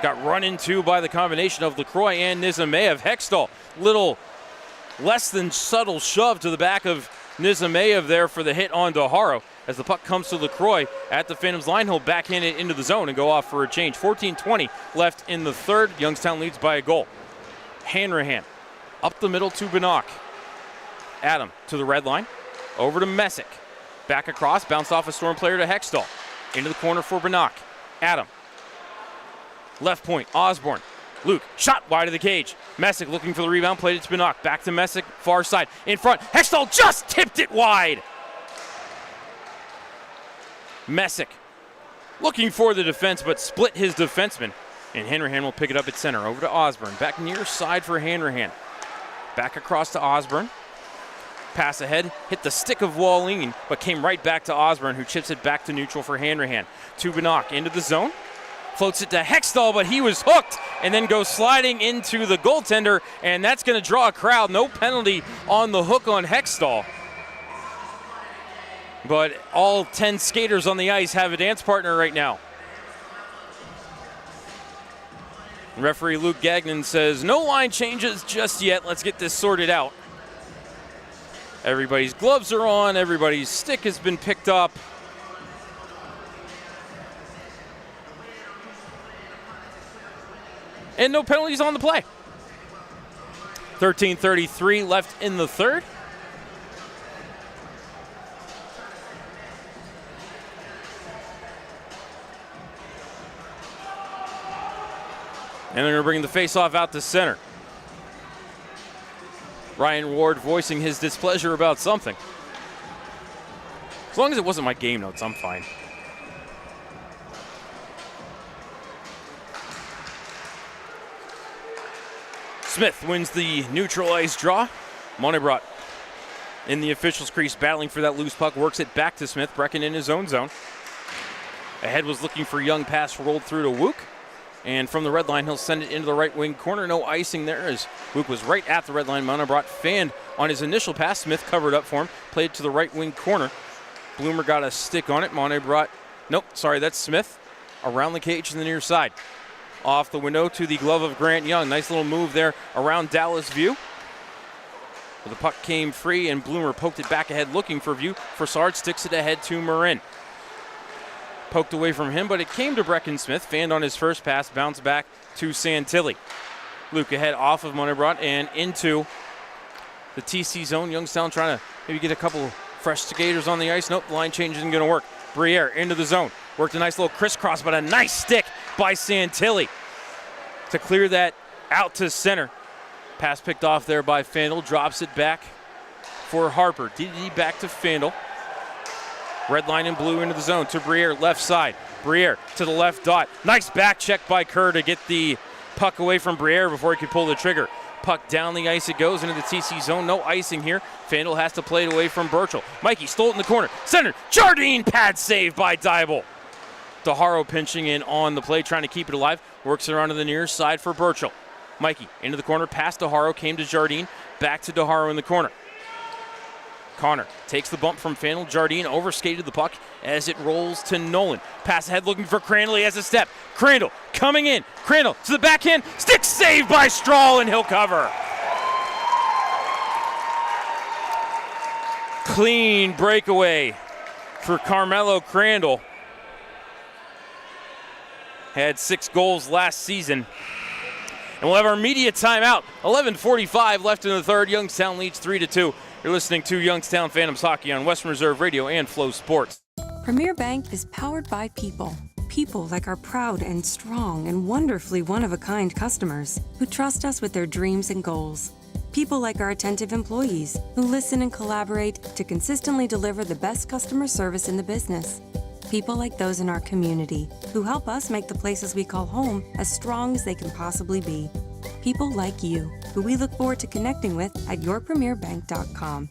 Got run into by the combination of LaCroix and Nizimayev. Hextall, little less than subtle shove to the back of Nizimayev there for the hit on DeHaro. As the puck comes to LaCroix at the Phantoms line, he'll backhand it into the zone and go off for a change. 14:20 left in the third. Youngstown leads by a goal. Hanrahan up the middle to Bannock. Adam to the red line. Over to Messick. Back across, bounced off a Storm player to Hextall. Into the corner for Bannock. Adam. Left point, Osborne. Luke, shot wide of the cage. Messick looking for the rebound, played it to Bannock. Back to Messick, far side. In front, Hextall just tipped it wide. Messick looking for the defense, but split his defenseman. And Hanrahan will pick it up at center. Over to Osborne. Back near side for Hanrahan. Back across to Osborne. Pass ahead, hit the stick of Wallin, but came right back to Osborne, who chips it back to neutral for Hanrahan. To Bannock, into the zone. Floats it to Hextall, but he was hooked and then goes sliding into the goaltender, and that's going to draw a crowd. No penalty on the hook on Hextall. But all 10 skaters on the ice have a dance partner right now. Referee Luke Gagnon says, no line changes just yet. Let's get this sorted out. Everybody's gloves are on. Everybody's stick has been picked up. And no penalties on the play. 13:33 left in the third. And they're going to bring the faceoff out to center. Ryan Ward voicing his displeasure about something. As long as it wasn't my game notes, I'm fine. Smith wins the neutral ice draw. Moneybrought in the official's crease, battling for that loose puck, works it back to Smith. Brecken in his own zone. Ahead was looking for Young, pass rolled through to Wook. And from the red line, he'll send it into the right wing corner. No icing there as Wook was right at the red line. Moneybrought fanned on his initial pass. Smith covered up for him, played to the right wing corner. Bloomer got a stick on it. Moneybrought, nope, sorry, that's Smith. Around the cage to the near side. Off the window to the glove of Grant Young. Nice little move there around Dallas View. But the puck came free and Bloomer poked it back ahead looking for View. Fassard sticks it ahead to Marin. Poked away from him, but it came to Brecken Smith. Fanned on his first pass, bounced back to Santilli. Luke ahead off of Moneybrought and into the TC zone. Youngstown trying to maybe get a couple fresh skaters on the ice. Nope, the line change isn't going to work. Briere into the zone. Worked a nice little crisscross, but a nice stick by Santilli to clear that out to center. Pass picked off there by Fandel. Drops it back for Harper. DD back to Fandel. Red line and blue into the zone to Briere, left side. Briere to the left dot. Nice back check by Kerr to get the puck away from Briere before he could pull the trigger. Puck down the ice it goes into the TC zone. No icing here. Fandel has to play it away from Burchell. Mikey stole it in the corner. Center. Jardine pad save by Dybel. DeHaro pinching in on the play, trying to keep it alive. Works it around to the near side for Burchell. Mikey into the corner, past DeHaro, came to Jardine. Back to DeHaro in the corner. Connor takes the bump from Fandel. Jardine overskated the puck as it rolls to Nolan. Pass ahead looking for Crandall. He has a step. Crandall coming in. Crandall to the backhand. Stick save by Strahl, and he'll cover. Clean breakaway for Carmelo Crandall. Had 6 goals last season. And we'll have our media timeout. 11:45 left in the third. Youngstown leads 3-2. You're listening to Youngstown Phantoms Hockey on Western Reserve Radio and Flow Sports. Premier Bank is powered by people. People like our proud and strong and wonderfully one-of-a-kind customers who trust us with their dreams and goals. People like our attentive employees who listen and collaborate to consistently deliver the best customer service in the business. People like those in our community who help us make the places we call home as strong as they can possibly be. People like you, who we look forward to connecting with at yourpremierbank.com.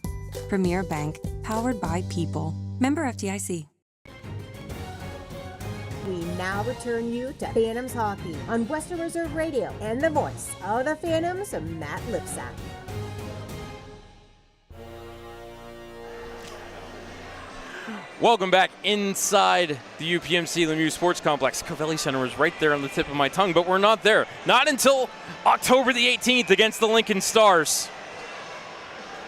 Premier Bank, powered by people. Member FDIC. We now return you to Phantoms Hockey on Western Reserve Radio and the voice of the Phantoms, Matt Lipsack. Welcome back inside the UPMC Lemieux Sports Complex. Covelli Center was right there on the tip of my tongue, but we're not there. Not until October the 18th against the Lincoln Stars.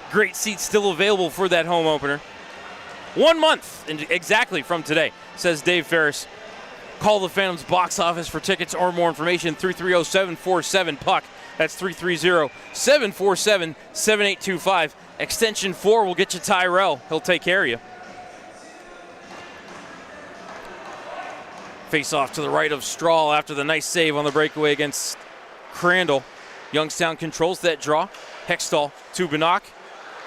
Great seats still available for that home opener. 1 month exactly from today, says Dave Ferris. Call the Phantoms box office for tickets or more information, 330-747-PUCK. That's 330-747-7825. Extension 4 will get you Tyrell. He'll take care of you. Face off to the right of Strahl after the nice save on the breakaway against Crandall. Youngstown controls that draw. Hextall to Banach.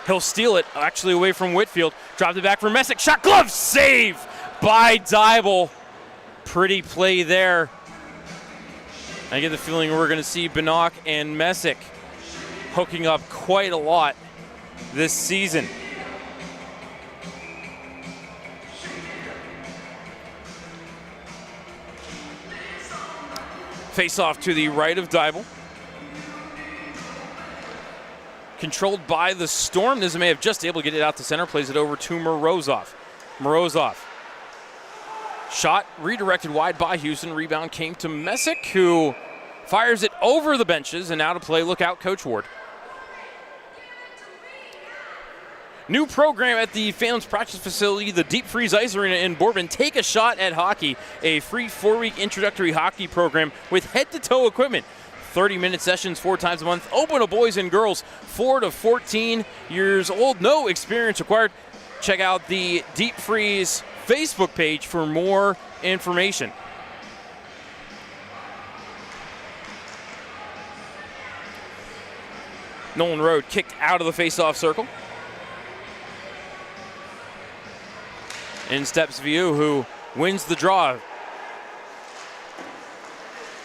He'll steal it, actually away from Whitfield. Dropped it back for Messick. Shot glove save by Dybel. Pretty play there. I get the feeling we're going to see Banach and Messick hooking up quite a lot this season. Face off to the right of Dybel. Controlled by the Storm. Nizimeyev just able to get it out to center. Plays it over to Morozov. Morozov. Shot redirected wide by Houston. Rebound came to Messick, who fires it over the benches. And now to play. Look out, Coach Ward. New program at the Phantoms practice facility, the Deep Freeze Ice Arena in Bourbon. Take a shot at hockey, a free 4-week introductory hockey program with head-to-toe equipment. 30-minute sessions 4 times a month. Open to boys and girls 4 to 14 years old. No experience required. Check out the Deep Freeze Facebook page for more information. Nolan Road kicked out of the face-off circle. In steps Viu, who wins the draw.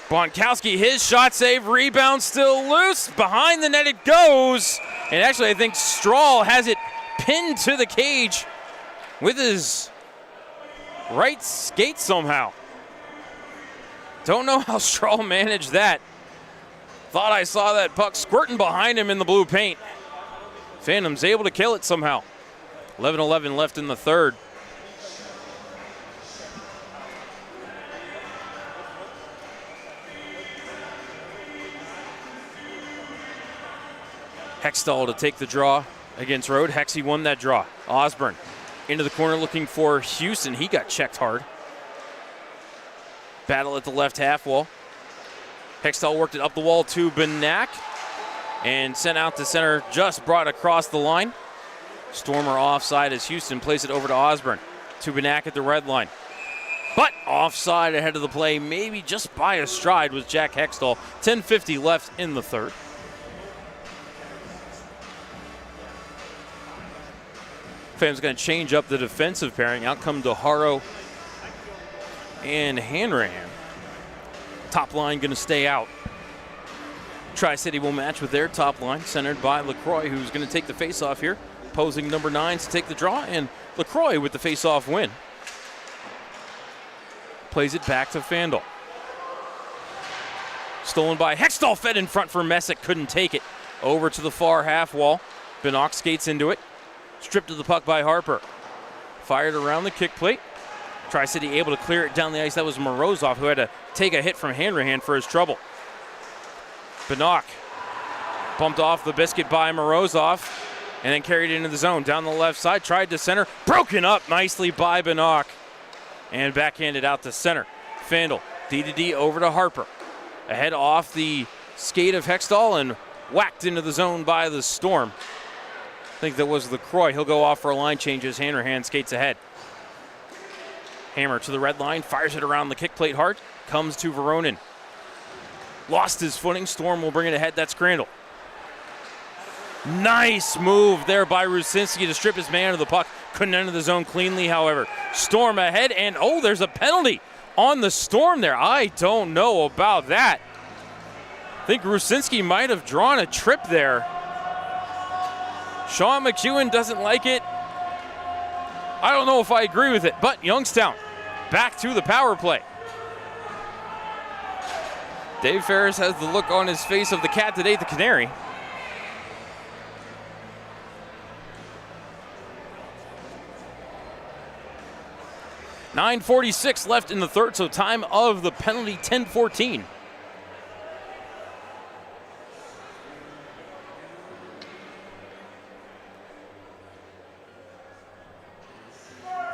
Bonkowski, his shot save, rebound still loose. Behind the net it goes. And actually, I think Strahl has it pinned to the cage with his right skate somehow. Don't know how Strahl managed that. Thought I saw that puck squirting behind him in the blue paint. Phantom's able to kill it somehow. 11-11 left in the third. Hextall to take the draw against Rode. Hexy won that draw. Osborne into the corner looking for Houston. He got checked hard. Battle at the left half wall. Hextall worked it up the wall to Benak and sent out to center, just brought across the line. Stormer offside as Houston plays it over to Osborne. To Benak at the red line. But offside ahead of the play, maybe just by a stride, was Jack Hextall. 10:50 left in the third. Phantom's going to change up the defensive pairing. Out come DeHaro and Hanrahan. Top line going to stay out. Tri-City will match with their top line, centered by LaCroix, who's going to take the face-off here. Posing number 9 to take the draw, and LaCroix with the face-off win. Plays it back to Fandel. Stolen by Hextall, fed in front for Messick, couldn't take it. Over to the far half wall. Benock skates into it. Stripped of the puck by Harper. Fired around the kick plate. Tri-City able to clear it down the ice. That was Morozov, who had to take a hit from Hanrahan for his trouble. Benock bumped off the biscuit by Morozov and then carried it into the zone. Down the left side, tried to center. Broken up nicely by Benock. And backhanded out to center. Fandel, D-to-D over to Harper. Ahead off the skate of Hextall and whacked into the zone by the Storm. I think that was LaCroix. He'll go off for a line change as Hanrahan skates ahead. Hammer to the red line, fires it around the kick plate hard, comes to Veronin. Lost his footing, Storm will bring it ahead, that's Crandall. Nice move there by Rusinski to strip his man of the puck. Couldn't enter the zone cleanly, however. Storm ahead, and oh, there's a penalty on the Storm there. I don't know about that. I think Rusinski might have drawn a trip there. Sean McEwen doesn't like it. I don't know if I agree with it, but Youngstown back to the power play. Dave Ferris has the look on his face of the cat that ate the canary. .9:46 left in the third, so time of the penalty, 10:14.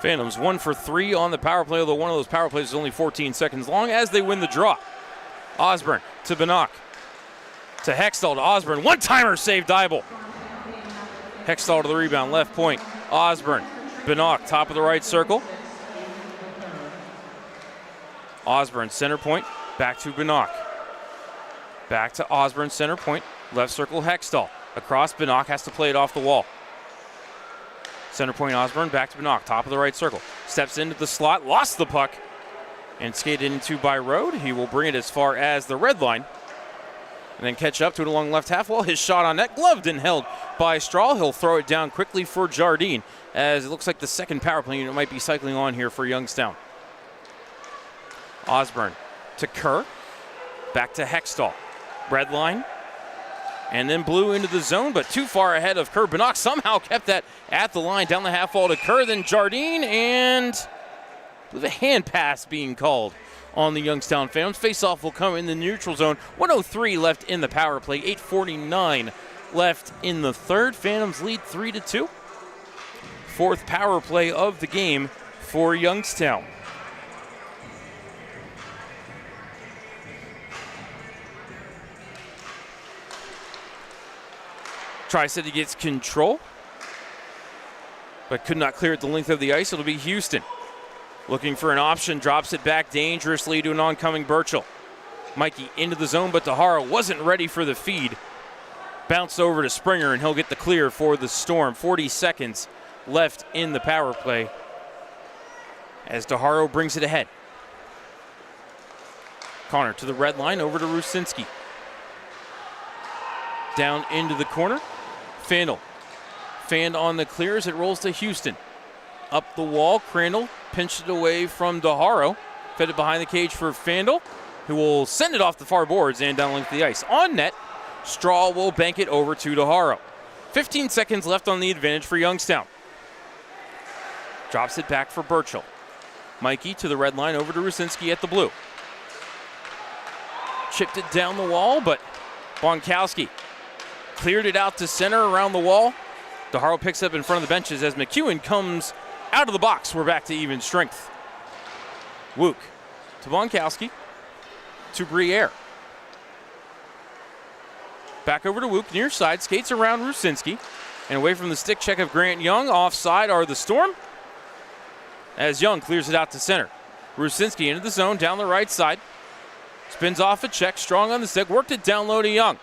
Phantoms 1 for 3 on the power play, although one of those power plays is only 14 seconds long as they win the draw. Osborne to Benock. To Hextall to Osborne. One-timer save, Dybel. Hextall to the rebound, left point. Osborne. Benock, top of the right circle. Osborne, center point. Back to Benock. Back to Osborne, center point. Left circle, Hextall. Across, Benock has to play it off the wall. Center point Osborne, back to Benock, top of the right circle. Steps into the slot, lost the puck, and skated into by Rode. He will bring it as far as the red line, and then catch up to it along left half wall. His shot on net, gloved and held by Strahl. He'll throw it down quickly for Jardine, as it looks like the second power play unit might be cycling on here for Youngstown. Osborne to Kerr, back to Hextall. Red line. And then blew into the zone, but too far ahead of Kerr. Benock somehow kept that at the line, down the half wall to Kerr, then Jardine, and with a hand pass being called on the Youngstown Phantoms. Face-off will come in the neutral zone. 1:03 left in the power play, 8:49 left in the third. Phantoms lead 3-2. Fourth power play of the game for Youngstown. Tri-City gets control, but could not clear it the length of the ice. It'll be Houston. Looking for an option, drops it back dangerously to an oncoming Burchell. Mikey into the zone, but DeHaro wasn't ready for the feed. Bounced over to Springer, and he'll get the clear for the Storm. 40 seconds left in the power play. as DeHaro brings it ahead. Connor to the red line, over to Rusinski. Down into the corner. Fandle. Fanned on the clear as it rolls to Houston. Up the wall, Crandall pinched it away from DeHaro. Fed it behind the cage for Fandle, who will send it off the far boards and down the length of the ice. On net, Straw will bank it over to DeHaro. 15 seconds left on the advantage for Youngstown. Drops it back for Burchell. Mikey to the red line, over to Rusinski at the blue. Chipped it down the wall, but Bonkowski cleared it out to center around the wall. DeHaro picks up in front of the benches as McEwen comes out of the box. We're back to even strength. Wook to Bonkowski to Briere. Back over to Wook, near side, skates around Rusinski, and away from the stick check of Grant Young. Offside are the Storm, as Young clears it out to center. Rusinski into the zone, down the right side. Spins off a check, strong on the stick, worked it down low to Young.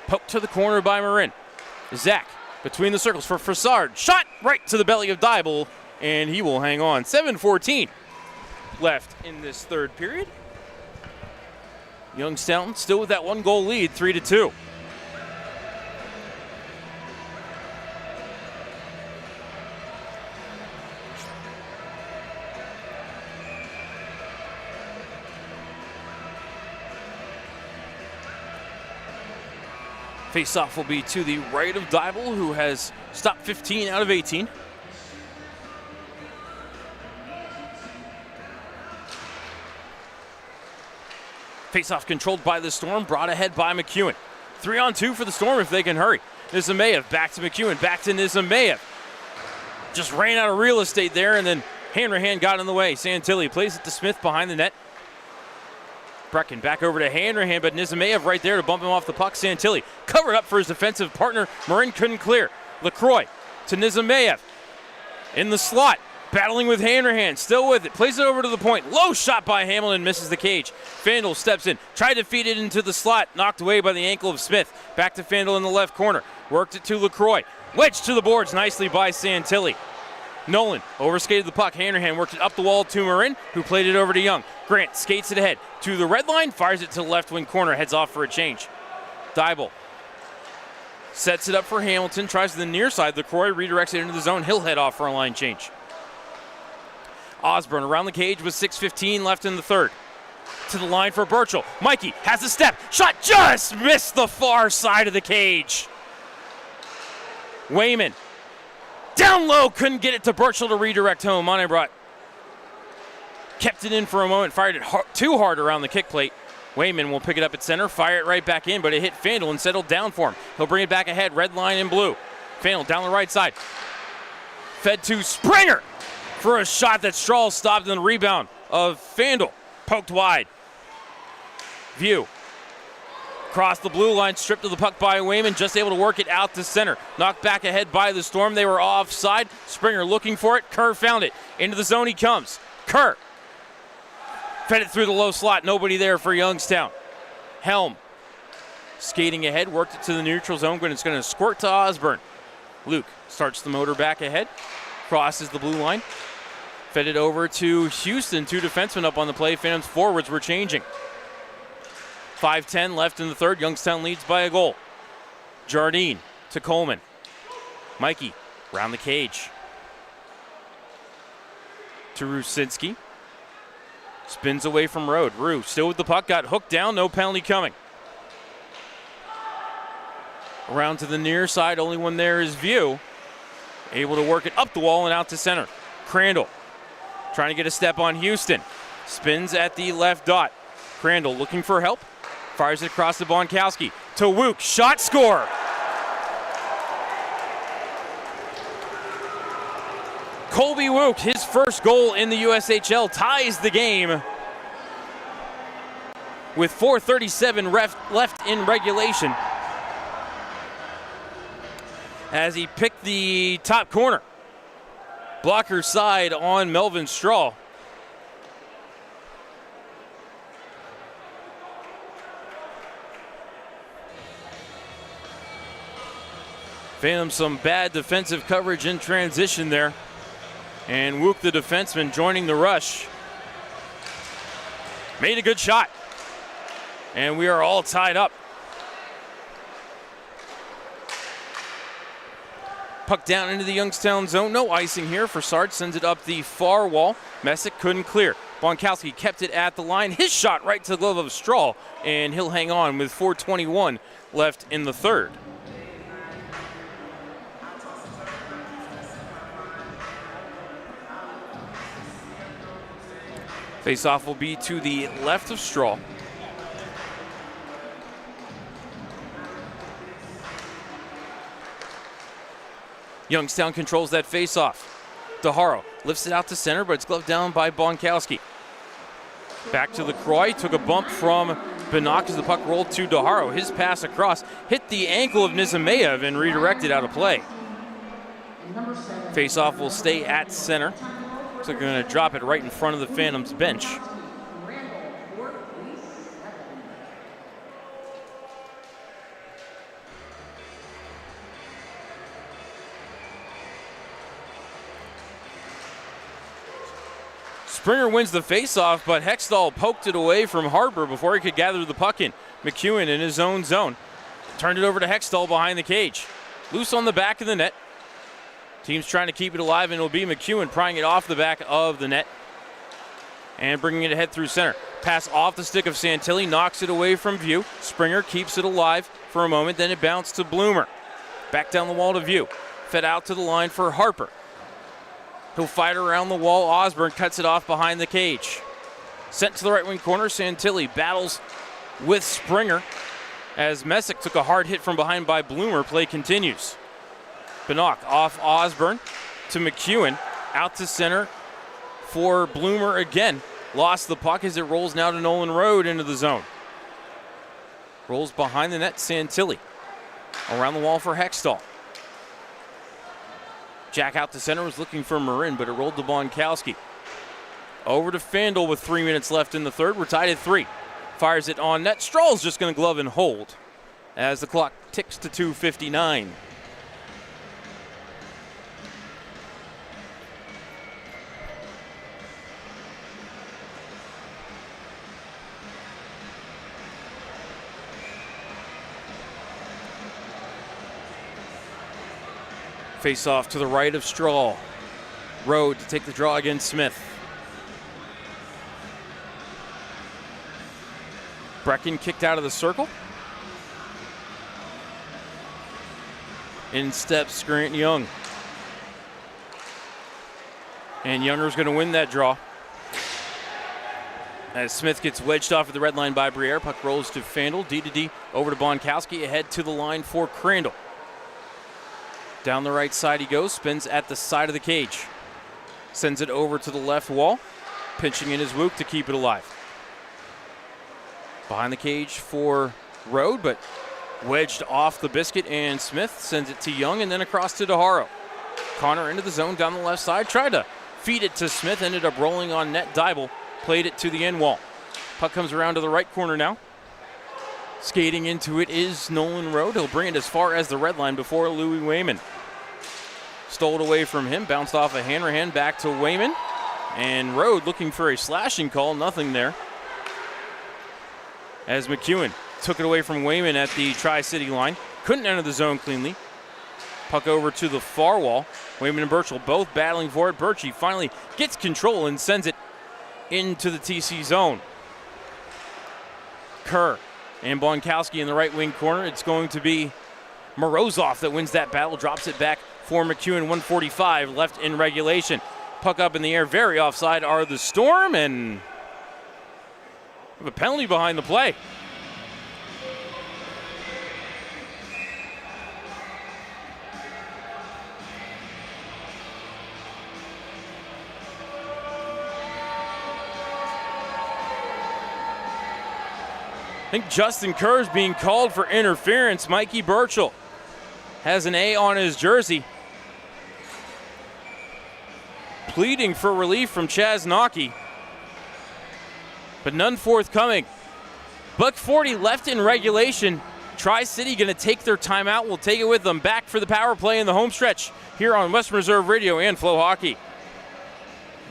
Poked to the corner by Marin. Zach between the circles for Fassard. Shot right to the belly of Dybel, and he will hang on. 7:14 left in this third period. Youngstown still with that 1-goal lead, 3-2. Face-off will be to the right of Dybel, who has stopped 15 out of 18. Face-off controlled by the Storm, brought ahead by McEwen. 3-on-2 for the Storm if they can hurry. Nizimayev back to McEwen, back to Nizimayev. Just ran out of real estate there, and then Hanrahan got in the way. Santilli plays it to Smith behind the net. Brecken back over to Hanrahan, but Nizimayev right there to bump him off the puck. Santilli covered up for his defensive partner. Marin couldn't clear. LaCroix to Nizimayev. In the slot, battling with Hanrahan, still with it. Plays it over to the point. Low shot by Hamilton, misses the cage. Fandle steps in, tried to feed it into the slot. Knocked away by the ankle of Smith. Back to Fandle in the left corner. Worked it to LaCroix. Wedged to the boards nicely by Santilli. Nolan overskated the puck. Hanrahan worked it up the wall to Marin, who played it over to Young. Grant skates it ahead to the red line, fires it to the left wing corner, heads off for a change. Dybel sets it up for Hamilton, tries to the near side. LaCroix redirects it into the zone. He'll head off for a line change. Osborne around the cage with 6:15 left in the third. To the line for Burchell. Mikey has a step. Shot just missed the far side of the cage. Wayman down low, couldn't get it to Burchell to redirect home. Montebrot kept it in for a moment, fired it too hard around the kick plate. Wayman will pick it up at center, fire it right back in, but it hit Fandle and settled down for him. He'll bring it back ahead, red line in blue. Fandle down the right side. Fed to Springer for a shot that Strahl stopped in the rebound of Fandle. Poked wide. View. Across the blue line, stripped of the puck by Wayman, just able to work it out to center. Knocked back ahead by the Storm. They were offside. Springer looking for it. Kerr found it. Into the zone he comes. Kerr fed it through the low slot. Nobody there for Youngstown. Helm skating ahead, worked it to the neutral zone, but it's going to squirt to Osborne. Luke starts the motor back ahead, crosses the blue line. Fed it over to Houston. Two defensemen up on the play. Phantoms forwards were changing. 5:10 left in the third. Youngstown leads by a goal. Jardine to Coleman. Mikey around the cage. To Rusinski. Spins away from Rode. Rue still with the puck. Got hooked down. No penalty coming. Around to the near side. Only one there is View. Able to work it up the wall and out to center. Crandall trying to get a step on Houston. Spins at the left dot. Crandall looking for help. Fires it across to Bonkowski. To Wook. Shot, score. Colby Wook, his first goal in the USHL, ties the game with 4:37 left in regulation as he picked the top corner. Blocker side on Melvin Strahl. Phantom some bad defensive coverage in transition there. And Wook, the defenseman, joining the rush. Made a good shot. And we are all tied up. Puck down into the Youngstown zone. No icing here for Sarge. Sends it up the far wall. Messick couldn't clear. Bonkowski kept it at the line. His shot right to the glove of Strahl. And he'll hang on with 4:21 left in the third. Face-off will be to the left of Strahl. Youngstown controls that face-off. DeHaro lifts it out to center, but it's gloved down by Bonkowski. Back to LaCroix. Took a bump from Benock as the puck rolled to DeHaro. His pass across hit the ankle of Nizimeyev and redirected out of play. Face-off will stay at center. So they're going to drop it right in front of the Phantoms bench. Springer wins the faceoff, but Hextall poked it away from Harper before he could gather the puck in. McEwen in his own zone. Turned it over to Hextall behind the cage. Loose on the back of the net. Team's trying to keep it alive, and it'll be McEwen prying it off the back of the net and bringing it ahead through center. Pass off the stick of Santilli, knocks it away from View. Springer keeps it alive for a moment, then it bounced to Bloomer. Back down the wall to View. Fed out to the line for Harper. He'll fight around the wall. Osborne cuts it off behind the cage. Sent to the right wing corner. Santilli battles with Springer as Messick took a hard hit from behind by Bloomer. Play continues. Benock off Osborne to McEwen. Out to center for Bloomer again. Lost the puck as it rolls now to Nolan Road into the zone. Rolls behind the net, Santilli. Around the wall for Hextall. Jack out to center, was looking for Marin, but it rolled to Bonkowski. Over to Fandel with 3 minutes left in the third. We're tied at 3. Fires it on net. Strahl's just going to glove and hold as the clock ticks to 2:59. Face off to the right of Strahl. Road to take the draw against Smith. Brecken kicked out of the circle. In steps Grant Young. And Younger's going to win that draw. As Smith gets wedged off at the red line by Briere. Puck rolls to Fandel. D to D over to Bonkowski. Ahead to the line for Crandall. Down the right side he goes, spins at the side of the cage. Sends it over to the left wall, pinching in his Wook to keep it alive. Behind the cage for Road, but wedged off the biscuit, and Smith sends it to Young and then across to DeHaro. Connor into the zone down the left side, tried to feed it to Smith, ended up rolling on net. Dybel played it to the end wall. Puck comes around to the right corner now. Skating into it is Nolan Road. He'll bring it as far as the red line before Louis Wayman. Stole it away from him, bounced off a Hanrahan back to Wayman. And Road looking for a slashing call, nothing there. As McEwen took it away from Wayman at the Tri-City line. Couldn't enter the zone cleanly. Puck over to the far wall. Wayman and Birchall both battling for it. Birchie finally gets control and sends it into the TC zone. Kerr and Bonkowski in the right wing corner. It's going to be Morozov that wins that battle, drops it back for McEwen. 1:45 left in regulation. Puck up in the air, very offside are the Storm, and a penalty behind the play. I think Justin Kerr is being called for interference. Mikey Birchall has an A on his jersey. Pleading for relief from Chaz Nocky, but none forthcoming. Buck 40 left in regulation. Tri-City going to take their timeout. We'll take it with them. Back for the power play in the home stretch here on Western Reserve Radio and Flow Hockey.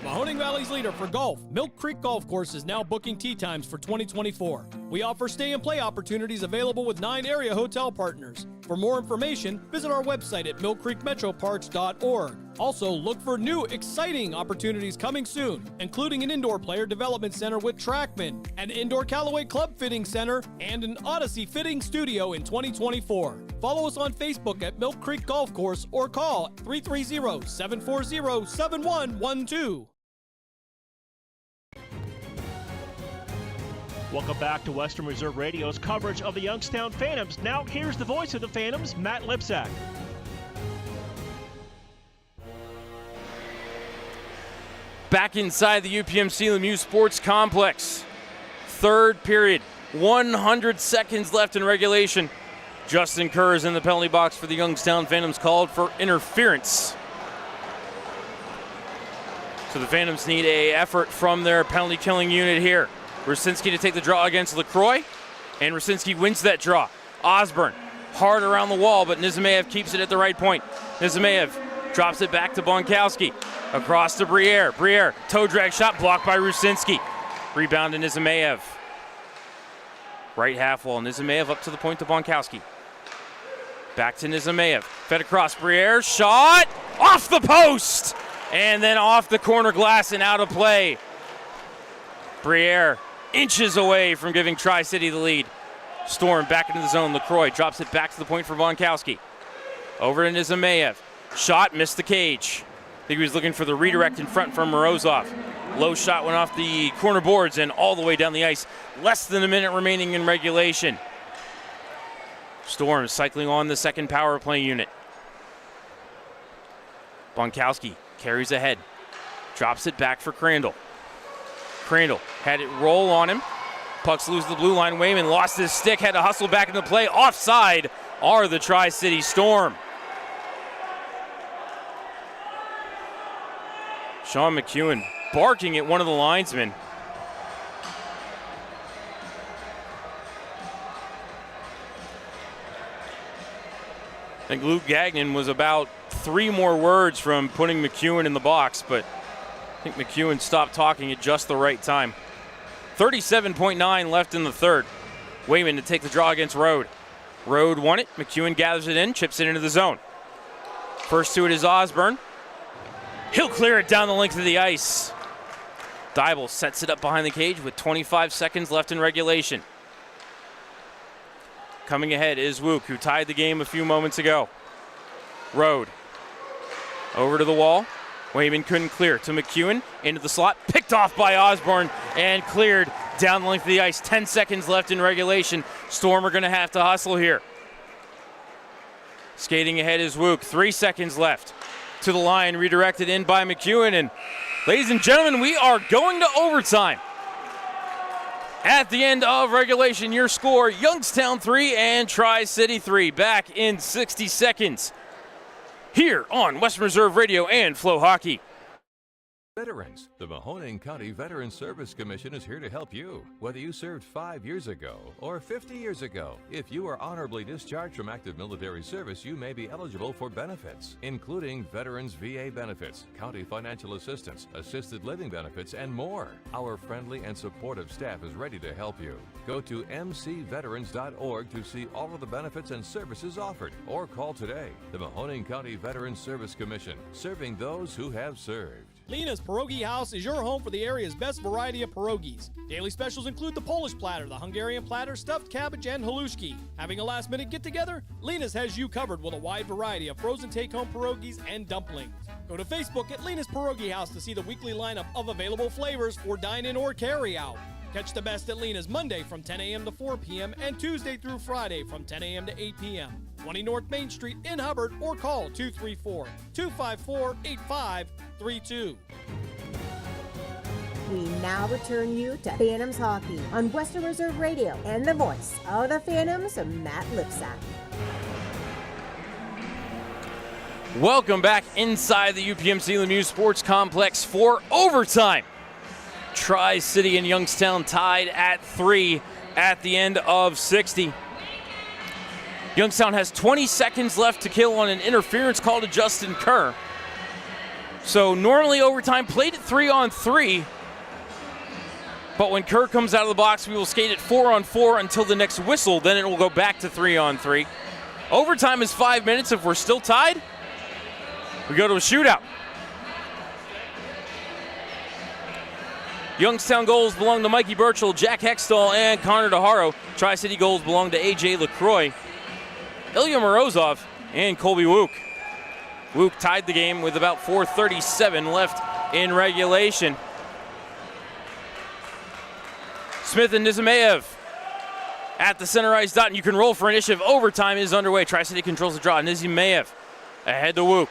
Mahoning Valley's leader for golf, Milk Creek Golf Course is now booking tee times for 2024. We offer stay and play opportunities available with 9 area hotel partners. For more information, visit our website at millcreekmetroparks.org. Also, look for new, exciting opportunities coming soon, including an indoor player development center with Trackman, an indoor Callaway Club Fitting Center, and an Odyssey Fitting Studio in 2024. Follow us on Facebook at Milk Creek Golf Course or call 330-740-7112. Welcome back to Western Reserve Radio's coverage of the Youngstown Phantoms. Now, here's the voice of the Phantoms, Matt Lipsack. Back inside the UPMC Lemieux Sports Complex. Third period, 100 seconds left in regulation. Justin Kerr is in the penalty box for the Youngstown Phantoms, called for interference. So the Phantoms need an effort from their penalty killing unit here. Rusinski to take the draw against LaCroix, and Rusinski wins that draw. Osborne, hard around the wall, but Nizimayev keeps it at the right point. Nizimayev drops it back to Bonkowski. Across to Briere. Briere, toe drag shot blocked by Rusinski. Rebound to Nizimayev. Right half wall, Nizimayev up to the point to Bonkowski. Back to Nizimayev. Fed across, Briere, shot! Off the post! And then off the corner glass and out of play. Briere inches away from giving Tri-City the lead. Storm back into the zone. LaCroix drops it back to the point for Bonkowski. Over to Nizimayev. Shot, missed the cage. I think he was looking for the redirect in front from Morozov. Low shot went off the corner boards and all the way down the ice. Less than a minute remaining in regulation. Storm cycling on the second power play unit. Bonkowski carries ahead. Drops it back for Crandall. Crandall had it roll on him. Pucks lose the blue line. Wayman lost his stick, had to hustle back into play. Offside are the Tri-City Storm. Sean McEwen barking at one of the linesmen. I think Luke Gagnon was about 3 more words from putting McEwen in the box, but I think McEwen stopped talking at just the right time. 37.9 left in the third. Wayman to take the draw against Rode. Rode won it. McEwen gathers it in, chips it into the zone. First to it is Osborne. He'll clear it down the length of the ice. Dybel sets it up behind the cage with 25 seconds left in regulation. Coming ahead is Wook, who tied the game a few moments ago. Rode. Over to the wall. Wayman couldn't clear. To McEwen, into the slot. Picked off by Osborne and cleared down the length of the ice. 10 seconds left in regulation. Storm are going to have to hustle here. Skating ahead is Wook. 3 seconds left. To the line, redirected in by McEwen. And ladies and gentlemen, we are going to overtime. At the end of regulation, your score, Youngstown 3 and Tri-City 3. Back in 60 seconds. Here on Western Reserve Radio and Flow Hockey. Veterans, the Mahoning County Veterans Service Commission is here to help you. Whether you served 5 years ago or 50 years ago, if you are honorably discharged from active military service, you may be eligible for benefits, including Veterans VA benefits, county financial assistance, assisted living benefits, and more. Our friendly and supportive staff is ready to help you. Go to mcveterans.org to see all of the benefits and services offered, or call today. The Mahoning County Veterans Service Commission, serving those who have served. Lena's Pierogi House is your home for the area's best variety of pierogies. Daily specials include the Polish platter, the Hungarian platter, stuffed cabbage, and halushki. Having a last-minute get-together? Lena's has you covered with a wide variety of frozen take-home pierogies and dumplings. Go to Facebook at Lena's Pierogi House to see the weekly lineup of available flavors for dine-in or carry-out. Catch the best at Lena's Monday from 10 a.m. to 4 p.m. and Tuesday through Friday from 10 a.m. to 8 p.m. 20 North Main Street in Hubbard, or call 234-254-8532. We now return you to Phantoms Hockey on Western Reserve Radio and the voice of the Phantoms, Matt Lipsack. Welcome back inside the UPMC Lemieux Sports Complex for overtime. Tri-City and Youngstown tied at 3 at the end of 60. Youngstown has 20 seconds left to kill on an interference call to Justin Kerr. So normally overtime played at 3-on-3, but when Kerr comes out of the box, we will skate at 4-on-4 until the next whistle. Then it will go back to 3-on-3. Overtime is 5 minutes. If we're still tied, we go to a shootout. Youngstown goals belong to Mikey Burchell, Jack Hextall, and Connor DeHaro. Tri-City goals belong to A.J. LaCroix, Ilya Morozov, and Colby Wook. Wook tied the game with about 4:37 left in regulation. Smith and Nizimayev at the center ice dot, and you can roll for initiative. Overtime is underway. Tri-City controls the draw. Nizimayev ahead to Wook.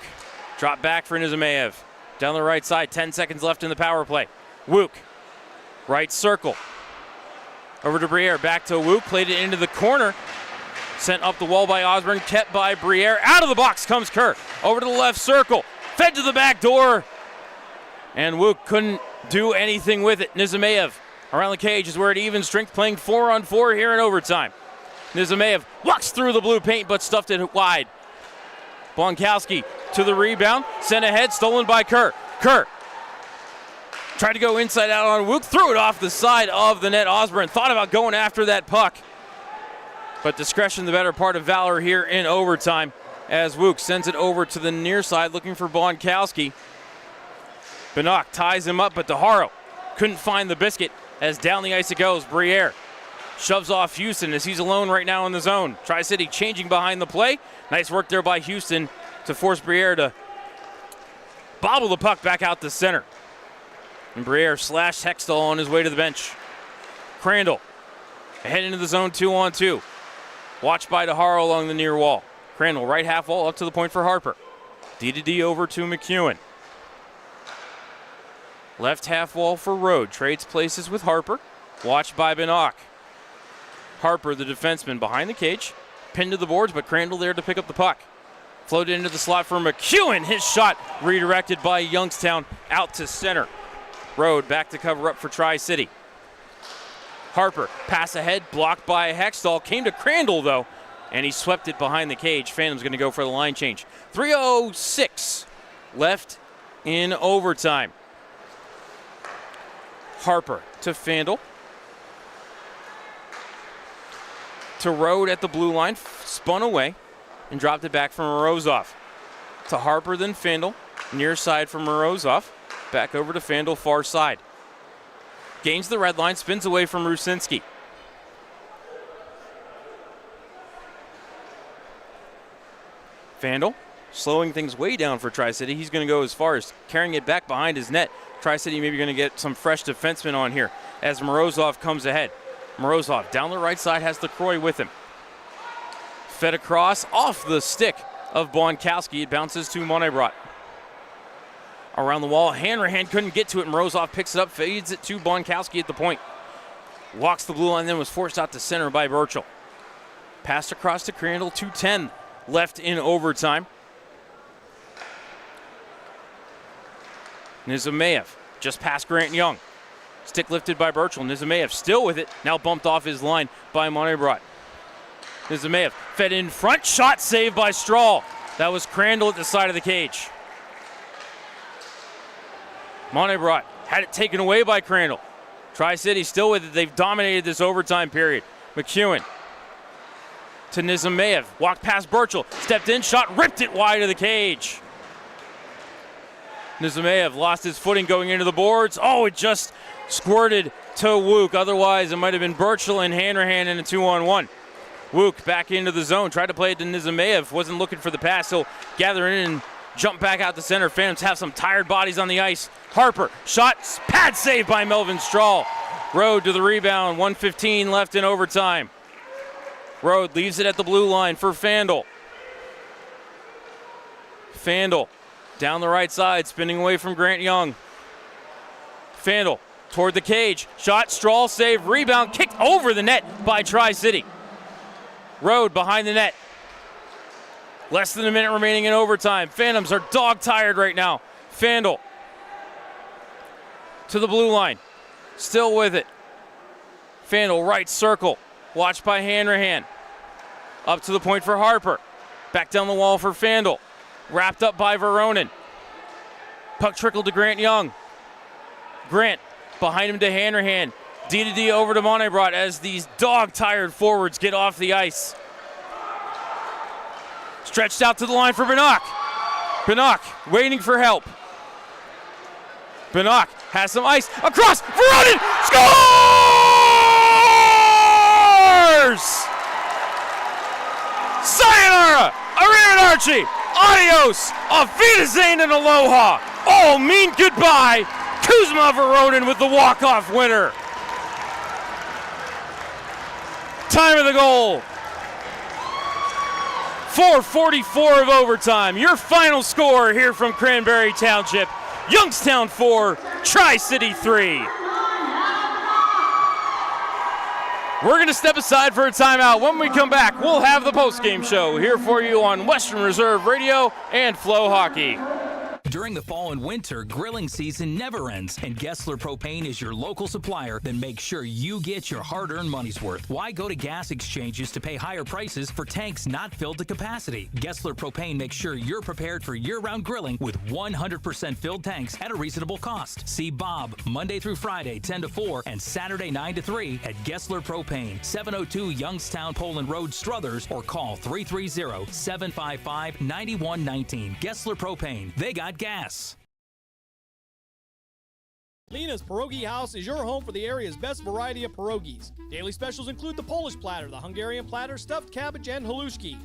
Drop back for Nizimayev. Down the right side, 10 seconds left in the power play. Wook, right circle. Over to Briere, back to Wook, played it into the corner. Sent up the wall by Osborne, kept by Briere. Out of the box comes Kerr. Over to the left circle, fed to the back door. And Wook couldn't do anything with it. Nizimayev around the cage is where it evens strength, playing 4-on-4 here in overtime. Nizimayev walks through the blue paint, but stuffed it wide. Bonkowski to the rebound, sent ahead, stolen by Kerr. Kerr tried to go inside out on Wook, threw it off the side of the net. Osborne thought about going after that puck, but discretion the better part of valor here in overtime as Wook sends it over to the near side looking for Bonkowski. Bannock ties him up, but DeHaro couldn't find the biscuit as down the ice it goes. Briere shoves off Houston as he's alone right now in the zone. Tri-City changing behind the play. Nice work there by Houston to force Briere to bobble the puck back out to center. And Briere slashed Hextall on his way to the bench. Crandall ahead into the zone 2-on-2. Watched by DeHaro along the near wall. Crandall right half wall up to the point for Harper. D over to McEwen. Left half wall for Rode. Trades places with Harper. Watched by Bannock. Harper, the defenseman, behind the cage. Pinned to the boards, but Crandall there to pick up the puck. Floated into the slot for McEwen. His shot redirected by Youngstown out to center. Rode back to cover up for Tri-City. Harper, pass ahead, blocked by Hextall. Came to Crandall, though, and he swept it behind the cage. Phantom's going to go for the line change. 3:06 left in overtime. Harper to Fandel. To Rode at the blue line, spun away, and dropped it back from Morozov. To Harper, then Fandel. Near side for Morozov. Back over to Fandel, far side. Gains the red line, spins away from Rusinski. Fandel slowing things way down for Tri-City. He's going to go as far as carrying it back behind his net. Tri-City maybe going to get some fresh defensemen on here as Morozov comes ahead. Morozov down the right side has LaCroix with him. Fed across off the stick of Bonkowski. It bounces to Moneybrought. Around the wall, Hanrahan couldn't get to it. Morozov picks it up, feeds it to Bonkowski at the point. Walks the blue line, then was forced out to center by Burchell. Passed across to Crandall, 2:10 left in overtime. Nizimayev just past Grant Young. Stick lifted by Burchell. Nizimayev still with it, now bumped off his line by Moneybrought. Nizimayev fed in front, shot saved by Strahl. That was Crandall at the side of the cage. Moneybrought had it taken away by Crandall. Tri-City still with it. They've dominated this overtime period. McEwen to Nizimayev. Walked past Burchell. Stepped in, shot, ripped it wide of the cage. Nizimayev lost his footing going into the boards. Oh, it just squirted to Wook. Otherwise, it might have been Burchell and Hanrahan in a 2-on-1. Wook back into the zone. Tried to play it to Nizimayev. Wasn't looking for the pass. He'll gather in and jump back out to center. Phantoms have some tired bodies on the ice. Harper, shot, pad save by Melvin Strahl. Rode to the rebound, 1:15 left in overtime. Rode leaves it at the blue line for Fandel. Fandel down the right side, spinning away from Grant Young. Fandel toward the cage. Shot, Strahl save, rebound, kicked over the net by Tri-City. Rode behind the net. Less than a minute remaining in overtime. Phantoms are dog-tired right now. Fandel to the blue line. Still with it. Fandel right circle. Watched by Hanrahan. Up to the point for Harper. Back down the wall for Fandel. Wrapped up by Veronin. Puck trickled to Grant Young. Grant behind him to Hanrahan. D over to Montebrat as these dog-tired forwards get off the ice. Stretched out to the line for Bannock. Bannock waiting for help. Bannock has some ice. Across. Veronin scores! Sayonara! Arrivederci! Adios! Auf Wiedersehen and aloha! All mean goodbye! Kuzma Veronin with the walk-off winner. Time of the goal. 4:44 of overtime. Your final score here from Cranberry Township. Youngstown 4, Tri-City 3. We're going to step aside for a timeout. When we come back, we'll have the post-game show here for you on Western Reserve Radio and Flow Hockey. During the fall and winter, grilling season never ends, and Gessler Propane is your local supplier that makes sure you get your hard-earned money's worth. Why go to gas exchanges to pay higher prices for tanks not filled to capacity? Gessler Propane makes sure you're prepared for year-round grilling with 100% filled tanks at a reasonable cost. See Bob Monday through Friday, 10 to 4, and Saturday, 9 to 3 at Gessler Propane, 702 Youngstown Poland Road, Struthers, or call 330-755-9119. Gessler Propane. They got gas. Lena's Pierogi House is your home for the area's best variety of pierogies. Daily specials include the Polish platter, the Hungarian platter, stuffed cabbage, and halushki.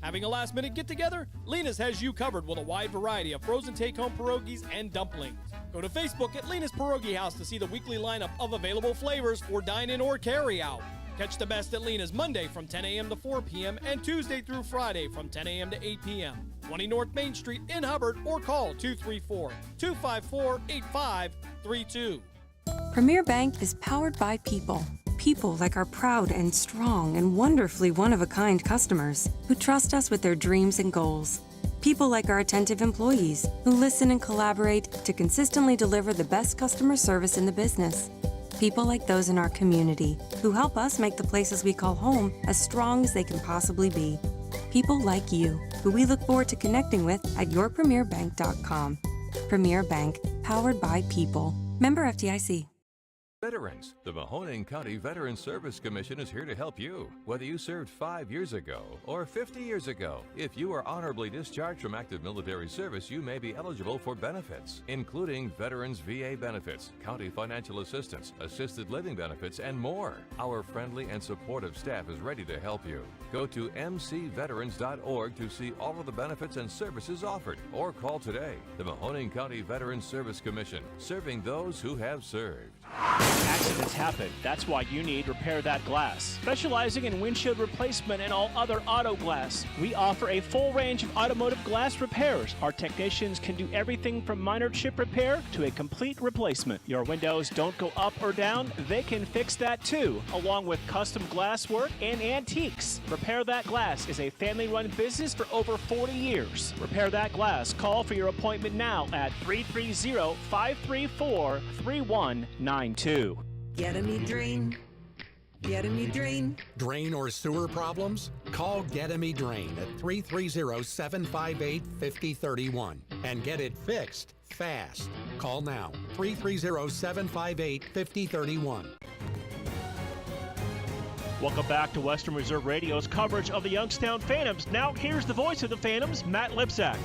Having a last-minute get-together? Lena's has you covered with a wide variety of frozen take-home pierogies and dumplings. Go to Facebook at Lena's Pierogi House to see the weekly lineup of available flavors for dine-in or carry-out. Catch the best at Lena's Monday from 10 a.m. to 4 p.m. and Tuesday through Friday from 10 a.m. to 8 p.m. 20 North Main Street in Hubbard, or call 234-254-8532. Premier Bank is powered by people. People like our proud and strong and wonderfully one-of-a-kind customers who trust us with their dreams and goals. People like our attentive employees who listen and collaborate to consistently deliver the best customer service in the business. People like those in our community who help us make the places we call home as strong as they can possibly be. People like you who we look forward to connecting with at yourpremierbank.com. Premier Bank, powered by people. Member FDIC. Veterans, the Mahoning County Veterans Service Commission is here to help you. Whether you served 5 years ago or 50 years ago, if you are honorably discharged from active military service, you may be eligible for benefits, including Veterans VA benefits, county financial assistance, assisted living benefits, and more. Our friendly and supportive staff is ready to help you. Go to mcveterans.org to see all of the benefits and services offered, or call today. The Mahoning County Veterans Service Commission, serving those who have served. Accidents happen. That's why you need Repair That Glass. Specializing in windshield replacement and all other auto glass, we offer a full range of automotive glass repairs. Our technicians can do everything from minor chip repair to a complete replacement. Your windows don't go up or down, they can fix that too, along with custom glass work and antiques. Repair That Glass is a family-run business for over 40 years. Repair That Glass. Call for your appointment now at 330-534-3192. Get me drain. Get me drain. Drain or sewer problems? Call Get Me Drain at 330-758-5031 and get it fixed fast. Call now, 330-758-5031. Welcome back to Western Reserve Radio's coverage of the Youngstown Phantoms. Now here's the voice of the Phantoms, Matt Lipsack.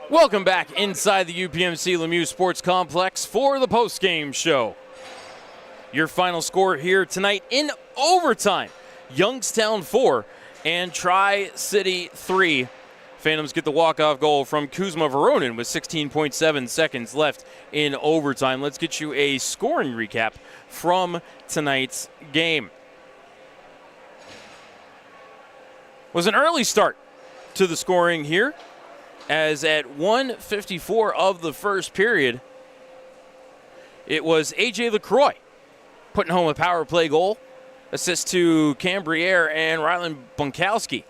Welcome back inside the UPMC Lemieux Sports Complex for the post-game show. Your final score here tonight in overtime, Youngstown 4 and Tri-City 3. Phantoms get the walk-off goal from Kuzma Veronin with 16.7 seconds left in overtime. Let's get you a scoring recap from tonight's game. It was an early start to the scoring here, as at 1:54 of the first period, it was A.J. LaCroix putting home a power play goal, assist to Cambriere and Rylan Bunkowski.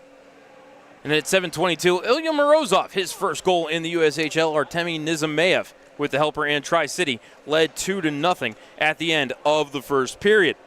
And then at 7:22, Ilya Morozov, his first goal in the USHL. Artemi Nizimayev with the helper, and Tri-City led 2-0 at the end of the first period.